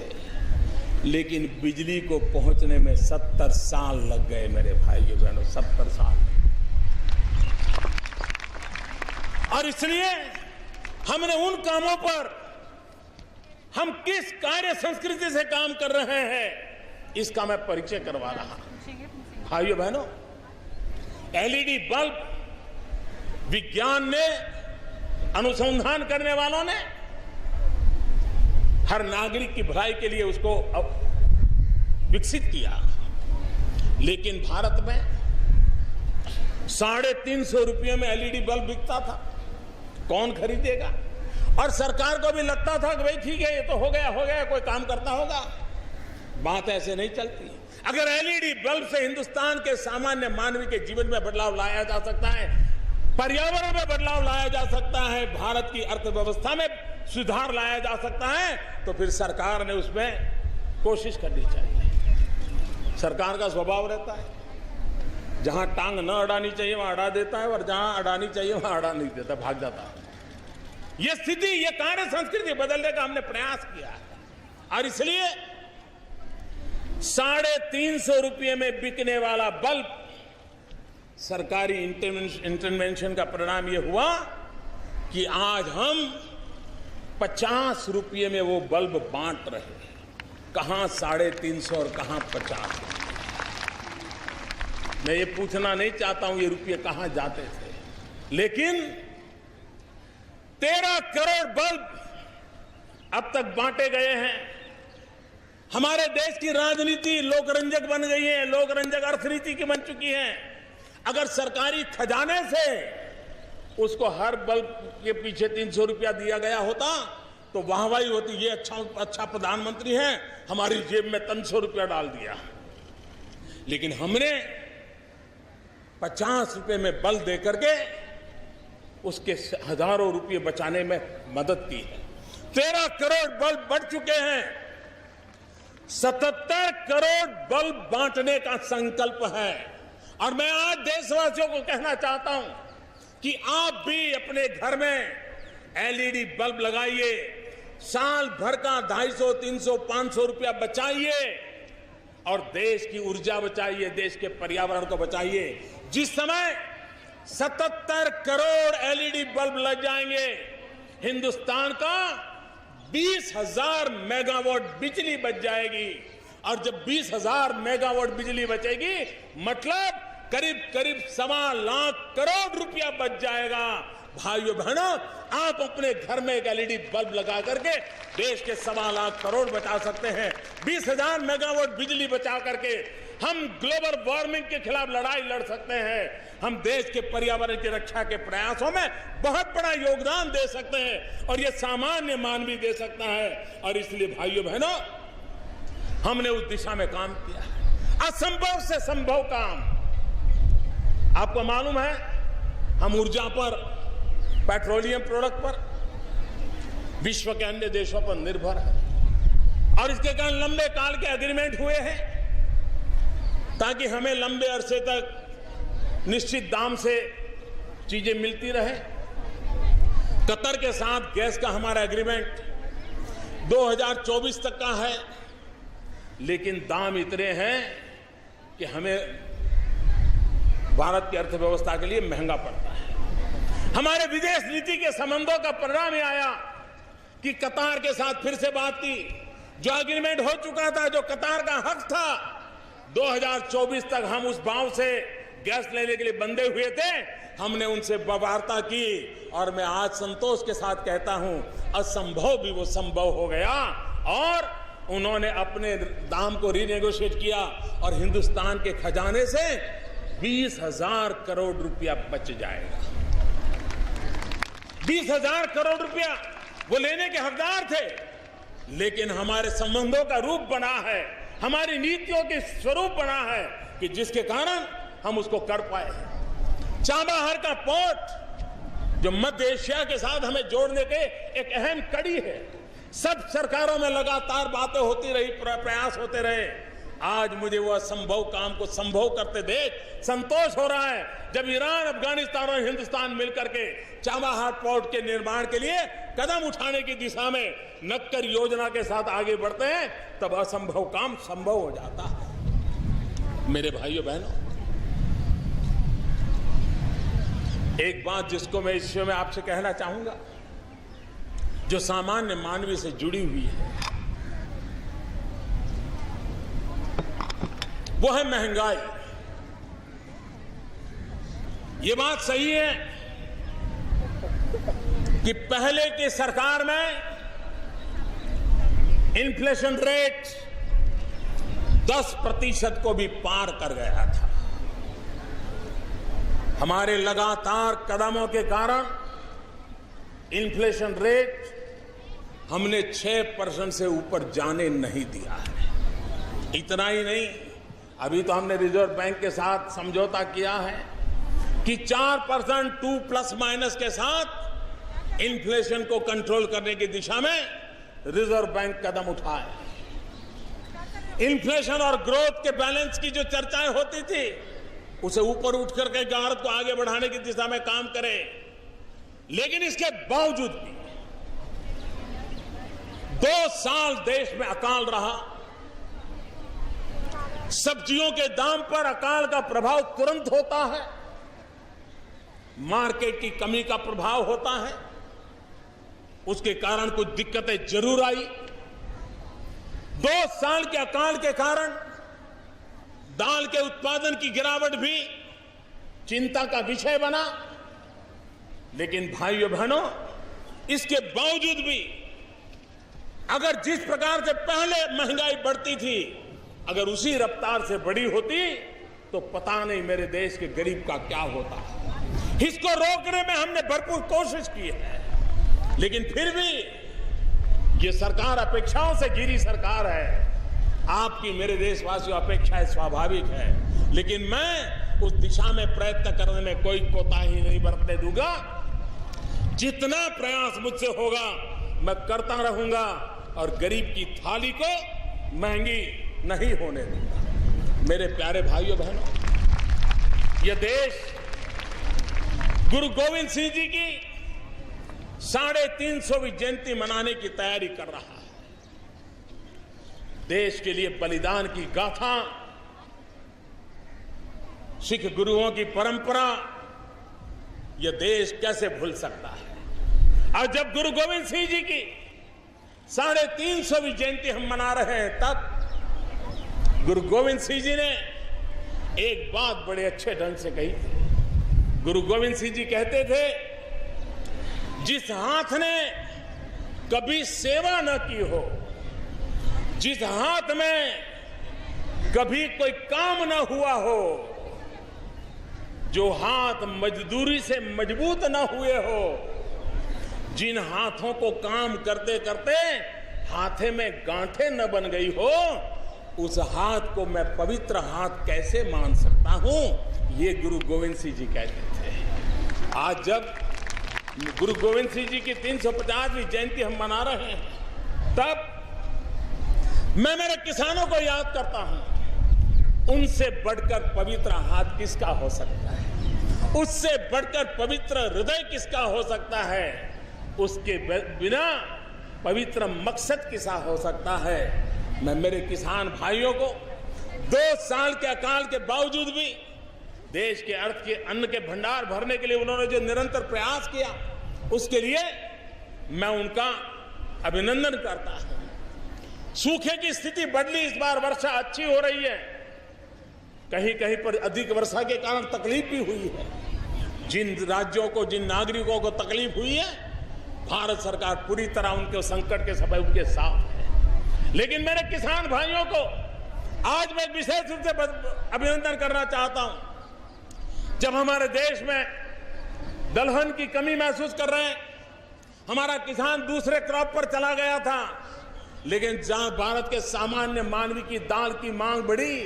लेकिन बिजली को पहुंचने में 70 साल लग गए मेरे भाइयों बहनों, 70 साल। और इसलिए हमने उन कामों पर, हम किस कार्य संस्कृति से काम कर रहे हैं, इसका मैं परिचय करवा रहा हूं। भाइयों बहनों, एलईडी बल्ब विज्ञान ने, अनुसंधान करने वालों ने हर नागरिक की भलाई के लिए उसको विकसित किया, लेकिन भारत में 350 रुपये में एलईडी बल्ब बिकता था। कौन खरीदेगा? और सरकार को भी लगता था कि भाई ठीक है, ये तो हो गया, कोई काम करता होगा। बात ऐसे नहीं चलती। अगर एलईडी बल्ब से हिंदुस्तान के सामान्य मानवी के जीवन में बदलाव लाया जा सकता है, पर्यावरण में बदलाव लाया जा सकता है, भारत की अर्थव्यवस्था में सुधार लाया जा सकता है, तो फिर सरकार ने उसमें कोशिश करनी चाहिए। सरकार का स्वभाव रहता है, जहां टांग न अड़ानी चाहिए वहां अड़ा देता है, और जहां अड़ानी चाहिए वहां अड़ा नहीं देता, भाग जाता है। यह स्थिति, यह कार्य संस्कृति बदलने का हमने प्रयास किया है, और इसलिए 350 रुपये में बिकने वाला बल्ब, सरकारी इंटरवेंशन का परिणाम यह हुआ कि आज हम 50 रुपये में वो बल्ब बांट रहे हैं। कहां 350 और कहां 50। मैं ये पूछना नहीं चाहता हूं ये रुपये कहां जाते थे, लेकिन 13 करोड़ बल्ब अब तक बांटे गए हैं। हमारे देश की राजनीति लोकरंजक बन गई है, लोकरंजक अर्थनीति की बन चुकी है। अगर सरकारी खजाने से उसको हर बल्ब के पीछे 300 रुपया दिया गया होता तो वाहवाही होती, ये अच्छा प्रधानमंत्री है, हमारी जेब में 300 रुपया डाल दिया। लेकिन हमने 50 रुपए में बल्ब देकर के उसके हजारों रुपये बचाने में मदद की है। 13 करोड़ बल्ब बढ़ चुके हैं। 77 करोड़ बल्ब बांटने का संकल्प है। और मैं आज देशवासियों को कहना चाहता हूं कि आप भी अपने घर में एलईडी बल्ब लगाइए, साल भर का 250, 300, 500 रुपया बचाइए और देश की ऊर्जा बचाइए, देश के पर्यावरण को बचाइए। जिस समय 77 करोड़ एलईडी बल्ब लग जाएंगे, हिंदुस्तान का 20,000 मेगावाट बिजली बच जाएगी। और जब 20,000 मेगावाट बिजली बचेगी, मतलब करीब 1.25 लाख करोड़ रुपया बच जाएगा। भाइयों बहनों, आप अपने घर में एक एलईडी बल्ब लगा करके देश के 1.25 लाख करोड़ बचा सकते हैं। 20,000 मेगावाट बिजली बचा करके हम ग्लोबल वार्मिंग के खिलाफ लड़ाई लड़ सकते हैं। हम देश के पर्यावरण की रक्षा के प्रयासों में बहुत बड़ा योगदान दे सकते हैं और ये सामान्य मानवी दे सकता है। और इसलिए भाइयों बहनों, हमने उस दिशा में काम किया है। असंभव से संभव काम। आपको मालूम है, हम ऊर्जा पर, पेट्रोलियम प्रोडक्ट पर विश्व के अन्य देशों पर निर्भर है और इसके कारण लंबे काल के एग्रीमेंट हुए हैं ताकि हमें लंबे अरसे तक निश्चित दाम से चीजें मिलती रहे। कतर के साथ गैस का हमारा एग्रीमेंट 2024 तक का है, लेकिन दाम इतने हैं कि हमें भारत की अर्थव्यवस्था के लिए महंगा पड़ता है। हमारे विदेश नीति के संबंधों का परिणाम यह आया कि कतार के साथ फिर से बात की, जो एग्रीमेंट हो चुका था, जो कतार का हक था, 2024 तक हम उस भाव से गैस लेने के लिए बंधे हुए थे, हमने उनसे वार्ता की और मैं आज संतोष के साथ कहता हूं, असंभव भी वो संभव हो गया और उन्होंने अपने दाम को रीनेगोशिएट किया और हिंदुस्तान के खजाने से 20,000 करोड़ रुपया बच जाएगा। 20,000 करोड़ रुपया वो लेने के हकदार थे, लेकिन हमारे संबंधों का रूप बना है, हमारी नीतियों के स्वरूप बना है कि जिसके कारण हम उसको कर पाए हैं। चाबहार का पोर्ट जो मध्य एशिया के साथ हमें जोड़ने के एक अहम कड़ी है, सब सरकारों में लगातार बातें होती रही, प्रयास होते रहे। आज मुझे वो असंभव काम को संभव करते देख संतोष हो रहा है। जब ईरान, अफगानिस्तान और हिंदुस्तान मिलकर के चाबहार पोर्ट के निर्माण के लिए कदम उठाने की दिशा में नक्कर योजना के साथ आगे बढ़ते हैं, तब असंभव काम संभव हो जाता है। मेरे भाइयों बहनों, एक बात जिसको मैं इस विषय में आपसे कहना चाहूंगा, जो सामान्य मानवीय से जुड़ी हुई है, वो है महंगाई। ये बात सही है कि पहले की सरकार में इन्फ्लेशन रेट 10% को भी पार कर गया था। हमारे लगातार कदमों के कारण इन्फ्लेशन रेट हमने 6% से ऊपर जाने नहीं दिया है। इतना ही नहीं, अभी तो हमने रिजर्व बैंक के साथ समझौता किया है कि 4% 2 प्लस माइनस के साथ इन्फ्लेशन को कंट्रोल करने की दिशा में रिजर्व बैंक कदम उठाए। इन्फ्लेशन और ग्रोथ के बैलेंस की जो चर्चाएं होती थी, उसे ऊपर उठ करके भारत को आगे बढ़ाने की दिशा में काम करे। लेकिन इसके बावजूद भी 2 साल देश में अकाल रहा। सब्जियों के दाम पर अकाल का प्रभाव तुरंत होता है, मार्केट की कमी का प्रभाव होता है, उसके कारण कुछ दिक्कतें जरूर आई। 2 साल के अकाल के कारण दाल के उत्पादन की गिरावट भी चिंता का विषय बना। लेकिन भाइयों बहनों, इसके बावजूद भी अगर जिस प्रकार से पहले महंगाई बढ़ती थी, अगर उसी रफ्तार से बढ़ी होती तो पता नहीं मेरे देश के गरीब का क्या होता। इसको रोकने में हमने भरपूर कोशिश की है, लेकिन फिर भी ये सरकार अपेक्षाओं से घिरी सरकार है। आपकी, मेरे देशवासियों, अपेक्षाएं स्वाभाविक है, लेकिन मैं उस दिशा में प्रयत्न करने में कोई कोताही नहीं बरतने दूंगा। जितना प्रयास मुझसे होगा मैं करता रहूंगा और गरीब की थाली को महंगी नहीं होने दूंगा। मेरे प्यारे भाइयों बहनों, यह देश गुरु गोविंद सिंह जी की 350वीं जयंती मनाने की तैयारी कर रहा है। देश के लिए बलिदान की गाथा, सिख गुरुओं की परंपरा, यह देश कैसे भूल सकता है। और जब गुरु गोविंद सिंह जी की 350वीं जयंती हम मना रहे हैं, तब गुरु गोविंद सिंह जी ने एक बात बड़े अच्छे ढंग से कही थी। गुरु गोविंद सिंह जी कहते थे, जिस हाथ ने कभी सेवा न की हो, जिस हाथ में कभी कोई काम न हुआ हो, जो हाथ मजदूरी से मजबूत न हुए हो, जिन हाथों को काम करते करते हाथे में गांठें न बन गई हो, उस हाथ को मैं पवित्र हाथ कैसे मान सकता हूं, ये गुरु गोविंद सिंह जी कहते थे। आज जब गुरु गोविंद सिंह जी की 350वीं जयंती हम मना रहे हैं, तब मैं मेरे किसानों को याद करता हूं। उनसे बढ़कर पवित्र हाथ किसका हो सकता है, उससे बढ़कर पवित्र हृदय किसका हो सकता है। उसके बिना पवित्र मकसद किसा हो सकता है। मैं मेरे किसान भाइयों को 2 साल के अकाल के बावजूद भी देश के अर्थ के अन्न के भंडार भरने के लिए उन्होंने जो निरंतर प्रयास किया, उसके लिए मैं उनका अभिनंदन करता हूं। सूखे की स्थिति बदली, इस बार वर्षा अच्छी हो रही है। कहीं कहीं पर अधिक वर्षा के कारण तकलीफ भी हुई है। जिन राज्यों को, जिन नागरिकों को तकलीफ हुई है, भारत सरकार पूरी तरह उनके संकट के समय उनके साथ है। लेकिन मेरे किसान भाइयों को आज मैं विशेष रूप से अभिनंदन करना चाहता हूं। जब हमारे देश में दलहन की कमी महसूस कर रहे हैं, हमारा किसान दूसरे क्रॉप पर चला गया था, लेकिन जहां भारत के सामान्य मानवी की दाल की मांग बढ़ी,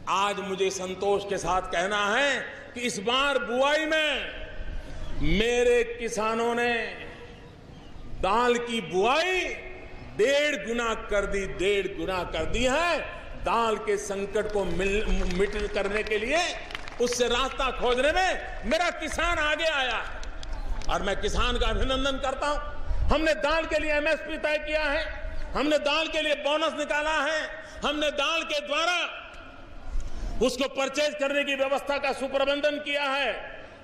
आज मुझे संतोष के साथ कहना है कि इस बार बुआई में मेरे किसानों ने दाल की बुआई 1.5 गुना कर दी, 1.5 गुना कर दी है। दाल के संकट को मिट करने के लिए, उससे रास्ता खोजने में मेरा किसान आगे आया और मैं किसान का अभिनंदन करता हूं। हमने दाल के लिए एमएसपी तय किया है, हमने दाल के लिए बोनस निकाला है, हमने दाल के द्वारा उसको परचेज करने की व्यवस्था का सुप्रबंधन किया है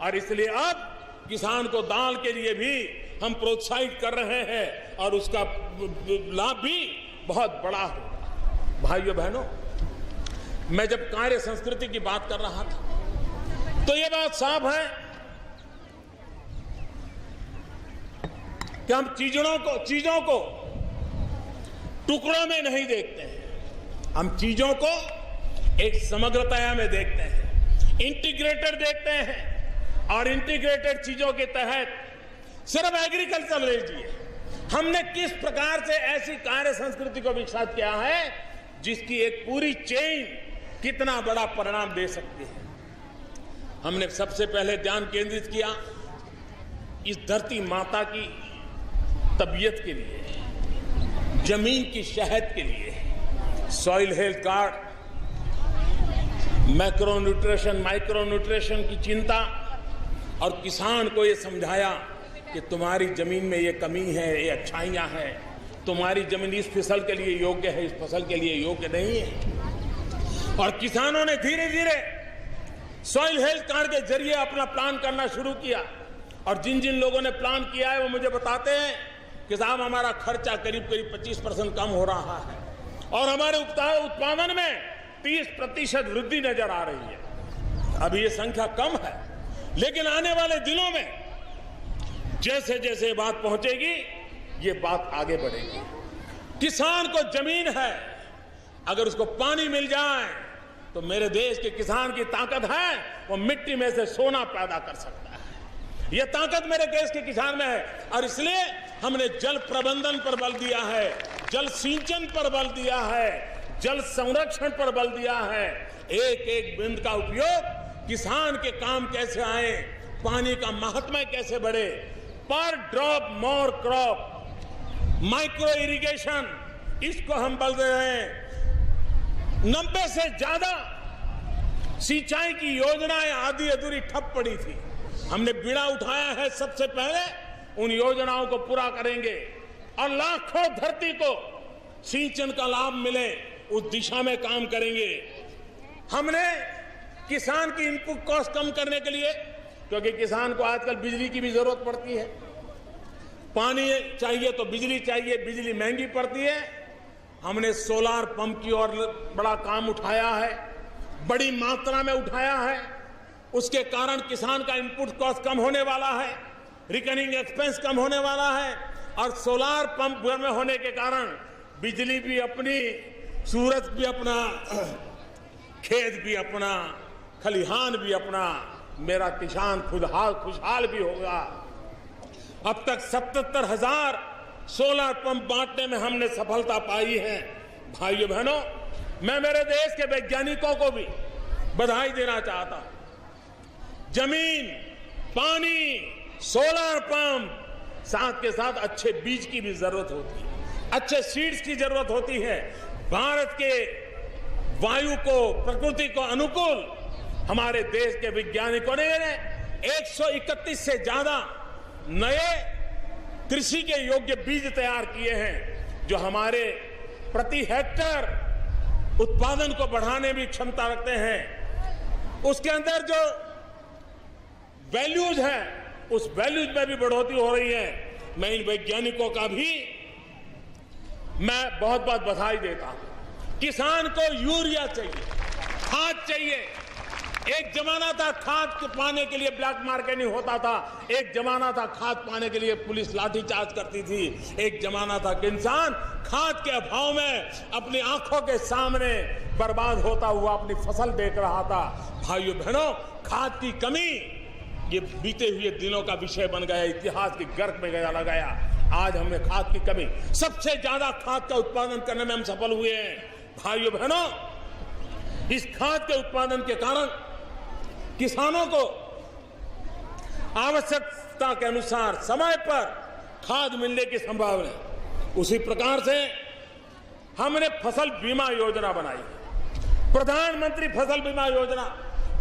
और इसलिए अब किसान को दाल के लिए भी हम प्रोत्साहित कर रहे हैं और उसका लाभ भी बहुत बड़ा होगा। भाइयों बहनों, मैं जब कार्य संस्कृति की बात कर रहा था तो ये बात साफ है कि हम चीजों को टुकड़ों में नहीं देखते हैं, हम चीजों को एक समग्रता में देखते हैं, इंटीग्रेटेड देखते हैं। और इंटीग्रेटेड चीजों के तहत सिर्फ एग्रीकल्चर ले लीजिए, हमने किस प्रकार से ऐसी कार्य संस्कृति को विकसित किया है जिसकी एक पूरी चेन कितना बड़ा परिणाम दे सकती है। हमने सबसे पहले ध्यान केंद्रित किया इस धरती माता की तबीयत के लिए, जमीन की सेहत के लिए। Soil health card, macro nutrition, micro nutrition की चिंता और किसान को ये समझाया कि तुम्हारी जमीन में ये कमी है, ये अच्छाइयां हैं, तुम्हारी जमीन इस फसल के लिए योग्य है, इस फसल के लिए योग्य नहीं है। और किसानों ने धीरे धीरे सॉइल हेल्थ कार्ड के जरिए अपना प्लान करना शुरू किया और जिन जिन लोगों ने प्लान किया है वो मुझे बताते हैं कि साहब हमारा खर्चा करीब 25% कम हो रहा है और हमारे उत्पादन में 30% वृद्धि नजर आ रही है। अभी ये संख्या कम है, लेकिन आने वाले दिनों में जैसे जैसे बात पहुंचेगी, ये बात आगे बढ़ेगी। किसान को जमीन है, अगर उसको पानी मिल जाए तो मेरे देश के किसान की ताकत है, वो मिट्टी में से सोना पैदा कर सकता है। ये ताकत मेरे देश के किसान में है और इसलिए हमने जल प्रबंधन पर बल दिया है, जल सिंचन पर बल दिया है, जल संरक्षण पर बल दिया है। एक एक बूंद का उपयोग किसान के काम कैसे आए, पानी का महात्म्य कैसे बढ़े, पर drop more crop, micro irrigation, इसको हम बल दे रहे हैं। 90 से ज्यादा सिंचाई की योजनाएं आधी अधूरी ठप पड़ी थी, हमने बीड़ा उठाया है, सबसे पहले उन योजनाओं को पूरा करेंगे और लाखों धरती को सिंचन का लाभ मिले उस दिशा में काम करेंगे। हमने किसान की इनपुट कॉस्ट कम करने के लिए, क्योंकि किसान को आजकल बिजली की भी जरूरत पड़ती है, पानी चाहिए तो बिजली चाहिए, बिजली महंगी पड़ती है। हमने सोलार पंप की ओर बड़ा काम उठाया है, बड़ी मात्रा में उठाया है। उसके कारण किसान का इनपुट कॉस्ट कम होने वाला है, रिकरिंग एक्सपेंस कम होने वाला है और सोलार पंप घर में होने के कारण बिजली भी अपनी, सूरज भी अपना, खेत भी अपना, खलिहान भी अपना, मेरा किसान खुशहाल भी होगा। अब तक 77,000 सोलर पंप बांटने में हमने सफलता पाई है। भाइयों बहनों, मैं मेरे देश के वैज्ञानिकों को भी बधाई देना चाहता हूं। जमीन, पानी, सोलर पंप, साथ के साथ अच्छे बीज की भी जरूरत होती है, अच्छे सीड्स की जरूरत होती है। भारत के वायु को, प्रकृति को अनुकूल हमारे देश के वैज्ञानिकों ने 131 से ज्यादा नए कृषि के योग्य बीज तैयार किए हैं जो हमारे प्रति हेक्टर उत्पादन को बढ़ाने में क्षमता रखते हैं। उसके अंदर जो वैल्यूज है उस वैल्यूज में भी बढ़ोतरी हो रही है। मैं इन वैज्ञानिकों का भी मैं बहुत बहुत बधाई देता हूं। किसान को यूरिया चाहिए, खाद चाहिए। एक जमाना था खाद पाने के लिए ब्लैक मार्केटिंग होता था, एक जमाना था खाद पाने के लिए पुलिस लाठीचार्ज करती थी, एक जमाना था कि इंसान खाद के अभाव में अपनी आंखों के सामने बर्बाद होता हुआ अपनी फसल देख रहा था। भाइयों बहनों, खाद की कमी ये बीते हुए दिनों का विषय बन गया, इतिहास के गर्भ में गया। आज हमें खाद की कमी, सबसे ज्यादा खाद का उत्पादन करने में हम सफल हुए हैं। भाइयों बहनों, इस खाद के उत्पादन के कारण किसानों को आवश्यकता के अनुसार समय पर खाद मिलने की संभावना है। उसी प्रकार से हमने फसल बीमा योजना बनाई। प्रधानमंत्री फसल बीमा योजना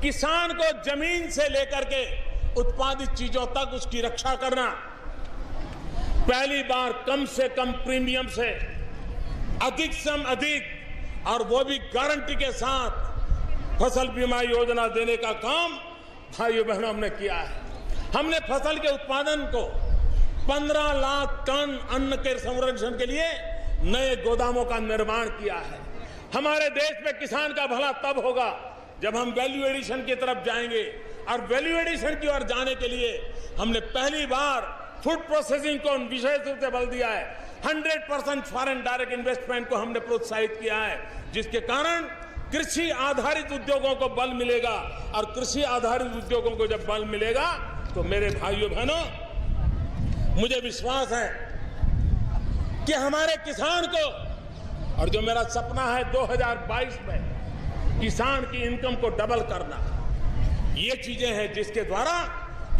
किसान को जमीन से लेकर के उत्पादित चीजों तक उसकी रक्षा करना। पहली बार कम से कम प्रीमियम से अधिक से अधिक और वो भी गारंटी के साथ फसल बीमा योजना देने का काम भाइयों बहनों हमने किया है। हमने फसल के उत्पादन को 15 लाख टन अन्न के संरक्षण के लिए नए गोदामों का निर्माण किया है। हमारे देश में किसान का भला तब होगा जब हम वैल्यू एडिशन की तरफ जाएंगे, और वैल्यू एडिशन की ओर जाने के लिए हमने पहली बार फूड प्रोसेसिंग को विशेष रूप से बल दिया है। 100% फॉरेन डायरेक्ट इन्वेस्टमेंट को हमने प्रोत्साहित किया है, जिसके कारण कृषि आधारित उद्योगों को बल मिलेगा। और कृषि आधारित उद्योगों को जब बल मिलेगा तो मेरे भाइयों बहनों, मुझे विश्वास है कि हमारे किसान को, और जो मेरा सपना है 2022 में किसान की इनकम को डबल करना, ये चीजें हैं जिसके द्वारा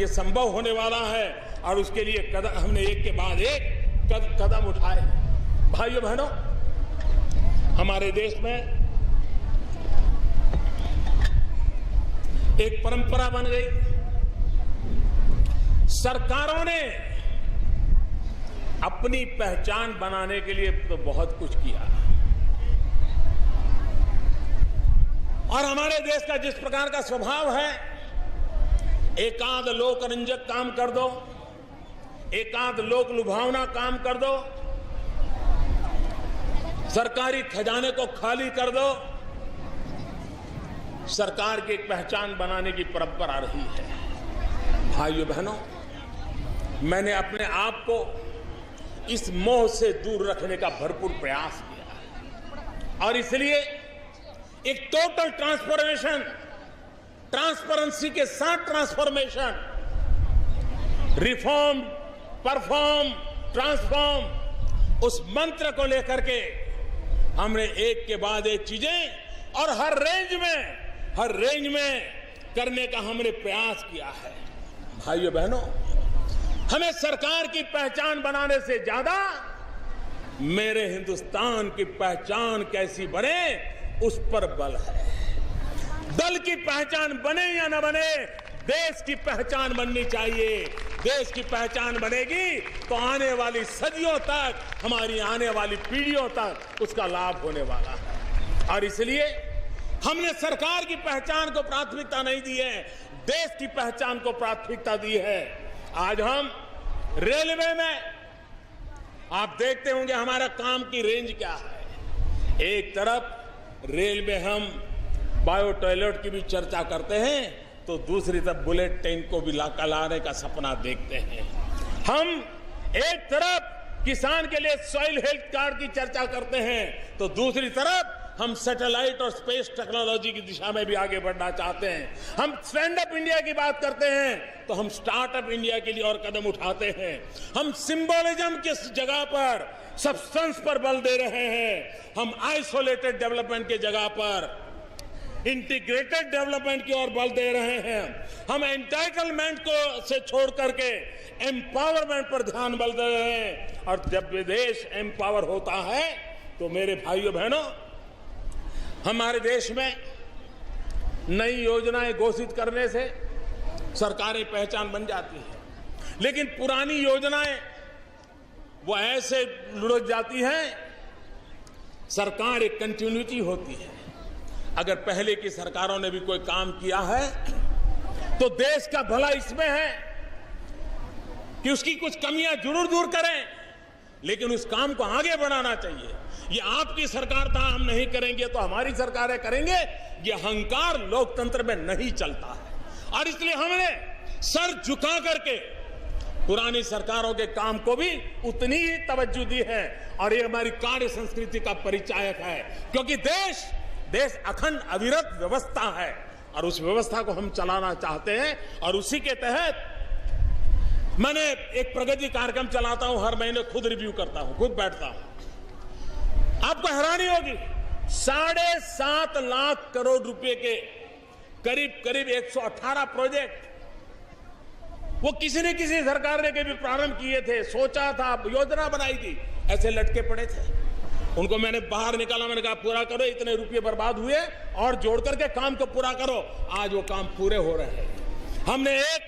ये संभव होने वाला है। और उसके लिए हमने एक के बाद एक कदम उठाए। भाइयों बहनों, हमारे देश में एक परंपरा बन गई। सरकारों ने अपनी पहचान बनाने के लिए तो बहुत कुछ किया, और हमारे देश का जिस प्रकार का स्वभाव है, एकाध लोकरंजक काम कर दो, एकाध लोक लुभावना काम कर दो, सरकारी खजाने को खाली कर दो, सरकार की एक पहचान बनाने की परंपरा रही है। भाइयों बहनों, मैंने अपने आप को इस मोह से दूर रखने का भरपूर प्रयास किया, और इसलिए एक टोटल ट्रांसफॉर्मेशन, ट्रांसपेरेंसी के साथ ट्रांसफॉर्मेशन, रिफॉर्म, परफॉर्म, ट्रांसफॉर्म, उस मंत्र को लेकर के हमने एक के बाद एक चीजें और हर रेंज में करने का हमने प्रयास किया है। भाइयों बहनों, हमें सरकार की पहचान बनाने से ज्यादा मेरे हिंदुस्तान की पहचान कैसी बने उस पर बल है। दल की पहचान बने या न बने, देश की पहचान बननी चाहिए। देश की पहचान बनेगी तो आने वाली सदियों तक, हमारी आने वाली पीढ़ियों तक उसका लाभ होने वाला है। और इसलिए हमने सरकार की पहचान को प्राथमिकता नहीं दी है, देश की पहचान को प्राथमिकता दी है। आज हम रेलवे में आप देखते होंगे हमारा काम की रेंज क्या है। एक तरफ रेल में हम बायो टॉयलेट की भी चर्चा करते हैं, तो दूसरी तरफ बुलेट ट्रेन को भी लाने का सपना देखते हैं। हम एक तरफ किसान के लिए सॉइल हेल्थ कार्ड की चर्चा करते हैं, तो दूसरी तरफ हम सैटेलाइट और स्पेस टेक्नोलॉजी की दिशा में भी आगे बढ़ना चाहते हैं। हम स्टैंड अप इंडिया की बात करते हैं तो हम स्टार्टअप इंडिया के लिए और कदम उठाते हैं। हम सिंबोलिज्म की जगह पर सब्सटेंस पर बल दे रहे हैं। हम आइसोलेटेड डेवलपमेंट की जगह पर इंटीग्रेटेड डेवलपमेंट की ओर बल दे रहे हैं। हम एंटाइटलमेंट को से छोड़ करके एम्पावरमेंट पर ध्यान बल दे रहे हैं। और जब देश एम्पावर होता है तो मेरे भाइयों बहनों, हमारे देश में नई योजनाएं घोषित करने से सरकारी पहचान बन जाती है, लेकिन पुरानी योजनाएं वो ऐसे लुढ़क जाती है। सरकार एक कंटिन्यूटी होती है। अगर पहले की सरकारों ने भी कोई काम किया है तो देश का भला इसमें है कि उसकी कुछ कमियां जरूर दूर करें, लेकिन उस काम को आगे बढ़ाना चाहिए। ये आपकी सरकार था, हम नहीं करेंगे तो हमारी सरकारें करेंगे, ये अहंकार लोकतंत्र में नहीं चलता है। और इसलिए हमने सर झुका करके पुरानी सरकारों के काम को भी उतनी ही तवज्जो दी है, और ये हमारी कार्य संस्कृति का परिचायक है, क्योंकि देश अखंड अविरत व्यवस्था है और उस व्यवस्था को हम चलाना चाहते हैं। और उसी के तहत मैंने एक प्रगति कार्यक्रम चलाता हूं, हर महीने खुद रिव्यू करता हूं, खुद बैठता हूं। आपको हैरानी होगी, 7.5 लाख करोड़ रुपए के करीब 118 प्रोजेक्ट वो किसी न किसी सरकार ने कभी प्रारंभ किए थे, सोचा था, योजना बनाई थी, ऐसे लटके पड़े थे। उनको मैंने बाहर निकाला, मैंने कहा पूरा करो, इतने रुपए बर्बाद हुए और जोड़ करके काम को पूरा करो। आज वो काम पूरे हो रहे हैं। हमने एक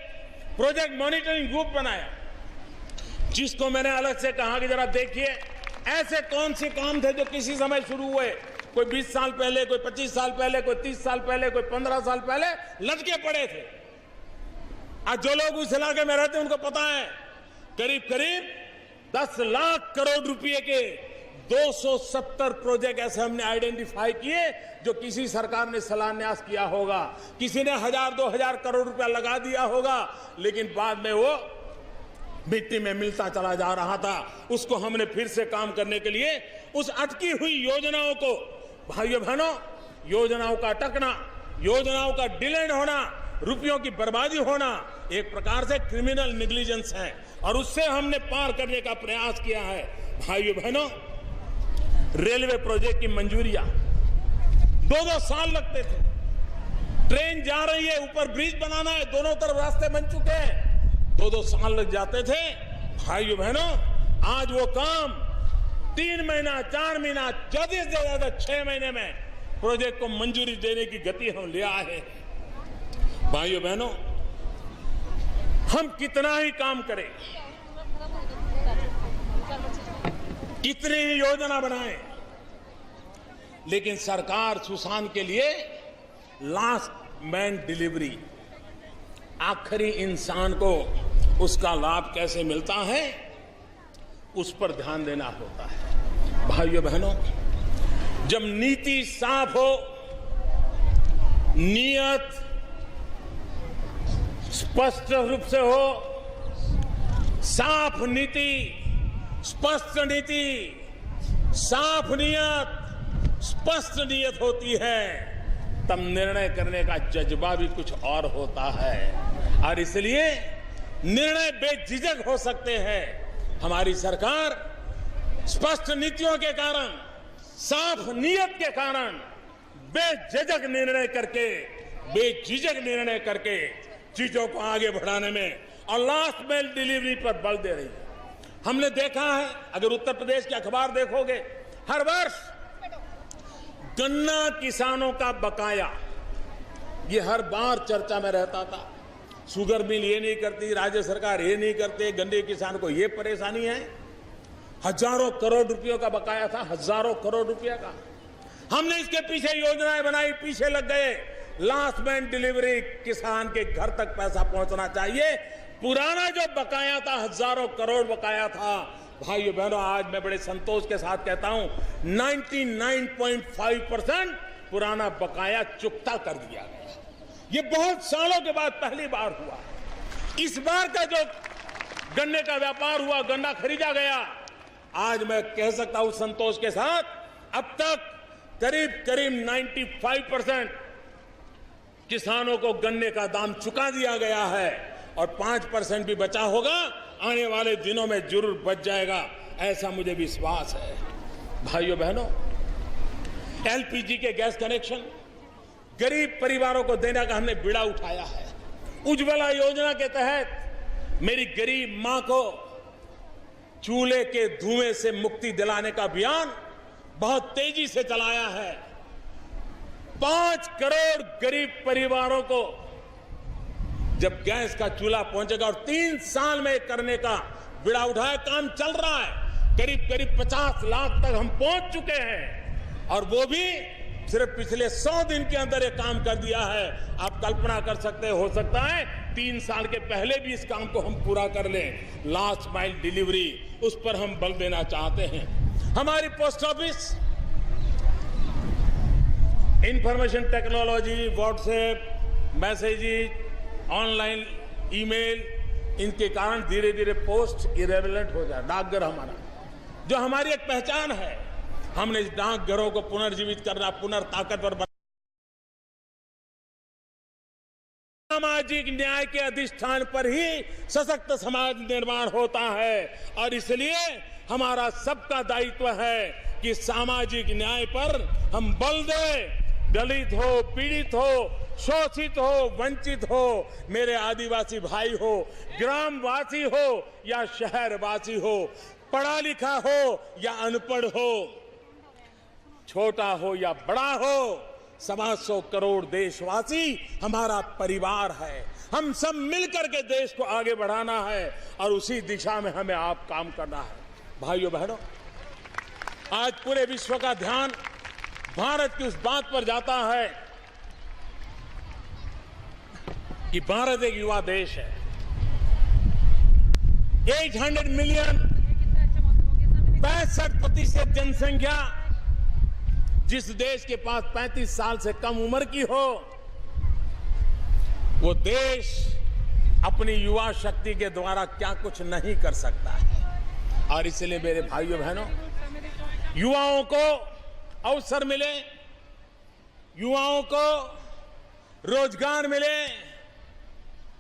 प्रोजेक्ट मॉनिटरिंग ग्रुप बनाया, जिसको मैंने अलग से कहा कि जरा देखिए ऐसे कौन से काम थे जो किसी समय शुरू हुए, कोई 20 साल पहले, कोई 25 साल पहले, कोई 30 साल पहले, कोई 15 साल पहले लटके पड़े थे। आज जो लोग उस इलाके में रहते हैं उनको पता है, करीब 10 लाख करोड़ रुपए के 270 प्रोजेक्ट ऐसे हमने आइडेंटिफाई किए जो किसी सरकार ने शिलान्यास किया होगा, किसी ने 1000-2000 करोड़ रुपया लगा दिया होगा, लेकिन बाद में वो मिट्टी में मिलता चला जा रहा था। उसको हमने फिर से काम करने के लिए उस अटकी हुई योजनाओं को, भाइयों बहनों, योजनाओं का अटकना, योजनाओं का डिलेड होना, रुपयों की बर्बादी होना एक प्रकार से क्रिमिनल नेग्लिजेंस है, और उससे हमने पार करने का प्रयास किया है। भाइयों बहनों, रेलवे प्रोजेक्ट की मंजूरियां 2-2 साल लगते थे। ट्रेन जा रही है, ऊपर ब्रिज बनाना है, दोनों तरफ रास्ते बन चुके हैं, 2-2 साल लग जाते थे। भाइयों बहनों, आज वो काम 3 महीना, 4 महीना, ज्यादा से ज्यादा 6 महीने में प्रोजेक्ट को मंजूरी देने की गति हम ले आए हैं। भाइयों बहनों, हम कितना ही काम करें, कितनी ही योजना बनाएं, लेकिन सरकार सुशांत के लिए लास्ट मैन डिलीवरी, आखिरी इंसान को उसका लाभ कैसे मिलता है, उस पर ध्यान देना होता है। भाइयों बहनों, जब नीति साफ हो, नियत स्पष्ट रूप से हो, साफ नीति, स्पष्ट नीति, साफ नियत, स्पष्ट नियत होती है, तब निर्णय करने का जज्बा भी कुछ और होता है, और इसलिए निर्णय बेझिझक हो सकते हैं। हमारी सरकार स्पष्ट नीतियों के कारण, साफ नियत के कारण बेझिझक निर्णय करके चीजों को आगे बढ़ाने में और लास्ट माइल डिलीवरी पर बल दे रही है। हमने देखा है, अगर उत्तर प्रदेश के अखबार देखोगे, हर वर्ष गन्ना किसानों का बकाया, ये हर बार चर्चा में रहता था। शुगर मिल ये नहीं करती, राज्य सरकार ये नहीं करते, गन्ने किसान को ये परेशानी है। हजारों करोड़ रुपयों का बकाया था, हजारों करोड़ रुपया का। हमने इसके पीछे योजनाएं बनाई, पीछे लग गए। लास्ट मैन डिलीवरी, किसान के घर तक पैसा पहुंचना चाहिए। पुराना जो बकाया था, हजारों करोड़ बकाया था, भाइयों बहनों, आज मैं बड़े संतोष के साथ कहता हूं 99.5% पुराना बकाया चुकता कर दिया गया। ये बहुत सालों के बाद पहली बार हुआ। इस बार का जो गन्ने का व्यापार हुआ, गन्ना खरीदा गया, आज मैं कह सकता हूं संतोष के साथ, अब तक करीब 95% किसानों को गन्ने का दाम चुका दिया गया है, और 5% भी बचा होगा, आने वाले दिनों में जरूर बच जाएगा, ऐसा मुझे विश्वास है। भाइयों बहनों, एलपीजी के गैस कनेक्शन गरीब परिवारों को देने का हमने बीड़ा उठाया है। उज्ज्वला योजना के तहत मेरी गरीब मां को चूल्हे के धुएं से मुक्ति दिलाने का अभियान बहुत तेजी से चलाया है। 5 करोड़ गरीब परिवारों को जब गैस का चूल्हा पहुंचेगा, और 3 साल में करने का बीड़ा उठाया, काम चल रहा है। करीब करीब 50 लाख तक हम पहुंच चुके हैं और वो भी सिर्फ पिछले 100 दिन के अंदर ये काम कर दिया है। आप कल्पना कर सकते हो सकता है 3 साल के पहले भी इस काम को हम पूरा कर लें। लास्ट माइल डिलीवरी, उस पर हम बल देना चाहते हैं। हमारी post office, information technology, WhatsApp, messages, online email, इनके कारण धीरे धीरे पोस्ट इरेलेवेंट हो जाए। डाकघर हमारा जो हमारी एक पहचान है, हमने इस डाकघरों को पुनर्जीवित करना, पुनर्ताकतवर बनाना। सामाजिक न्याय के अधिष्ठान पर ही सशक्त समाज निर्माण होता है और इसलिए हमारा सबका दायित्व है कि सामाजिक न्याय पर हम बल दें। दलित हो, पीड़ित हो, शोषित हो, वंचित हो, मेरे आदिवासी भाई हो, ग्रामवासी हो या शहरवासी हो, पढ़ा लिखा हो या अनपढ़ हो, छोटा हो या बड़ा हो, 125 करोड़ देशवासी हमारा परिवार है। हम सब मिलकर के देश को आगे बढ़ाना है और उसी दिशा में हमें आप काम करना है। भाइयों बहनों, आज पूरे विश्व का ध्यान भारत की उस बात पर जाता है कि भारत एक युवा देश है। 800 मिलियन, 65% जनसंख्या, जिस देश के पास 35 साल से कम उम्र की हो, वो देश अपनी युवा शक्ति के द्वारा क्या कुछ नहीं कर सकता है। और इसलिए मेरे भाइयों बहनों, युवाओं को अवसर मिले, युवाओं को रोजगार मिले,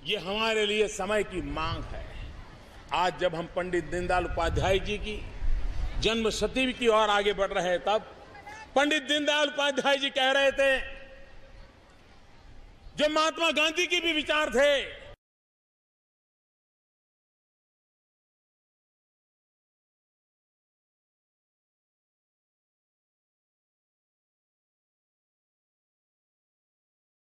ये हमारे लिए समय की मांग है। आज जब हम पंडित दीनदयाल उपाध्याय जी की जन्म शती की ओर आगे बढ़ रहे हैं, तब पंडित दीनदयाल उपाध्याय जी कह रहे थे, जो महात्मा गांधी के भी विचार थे,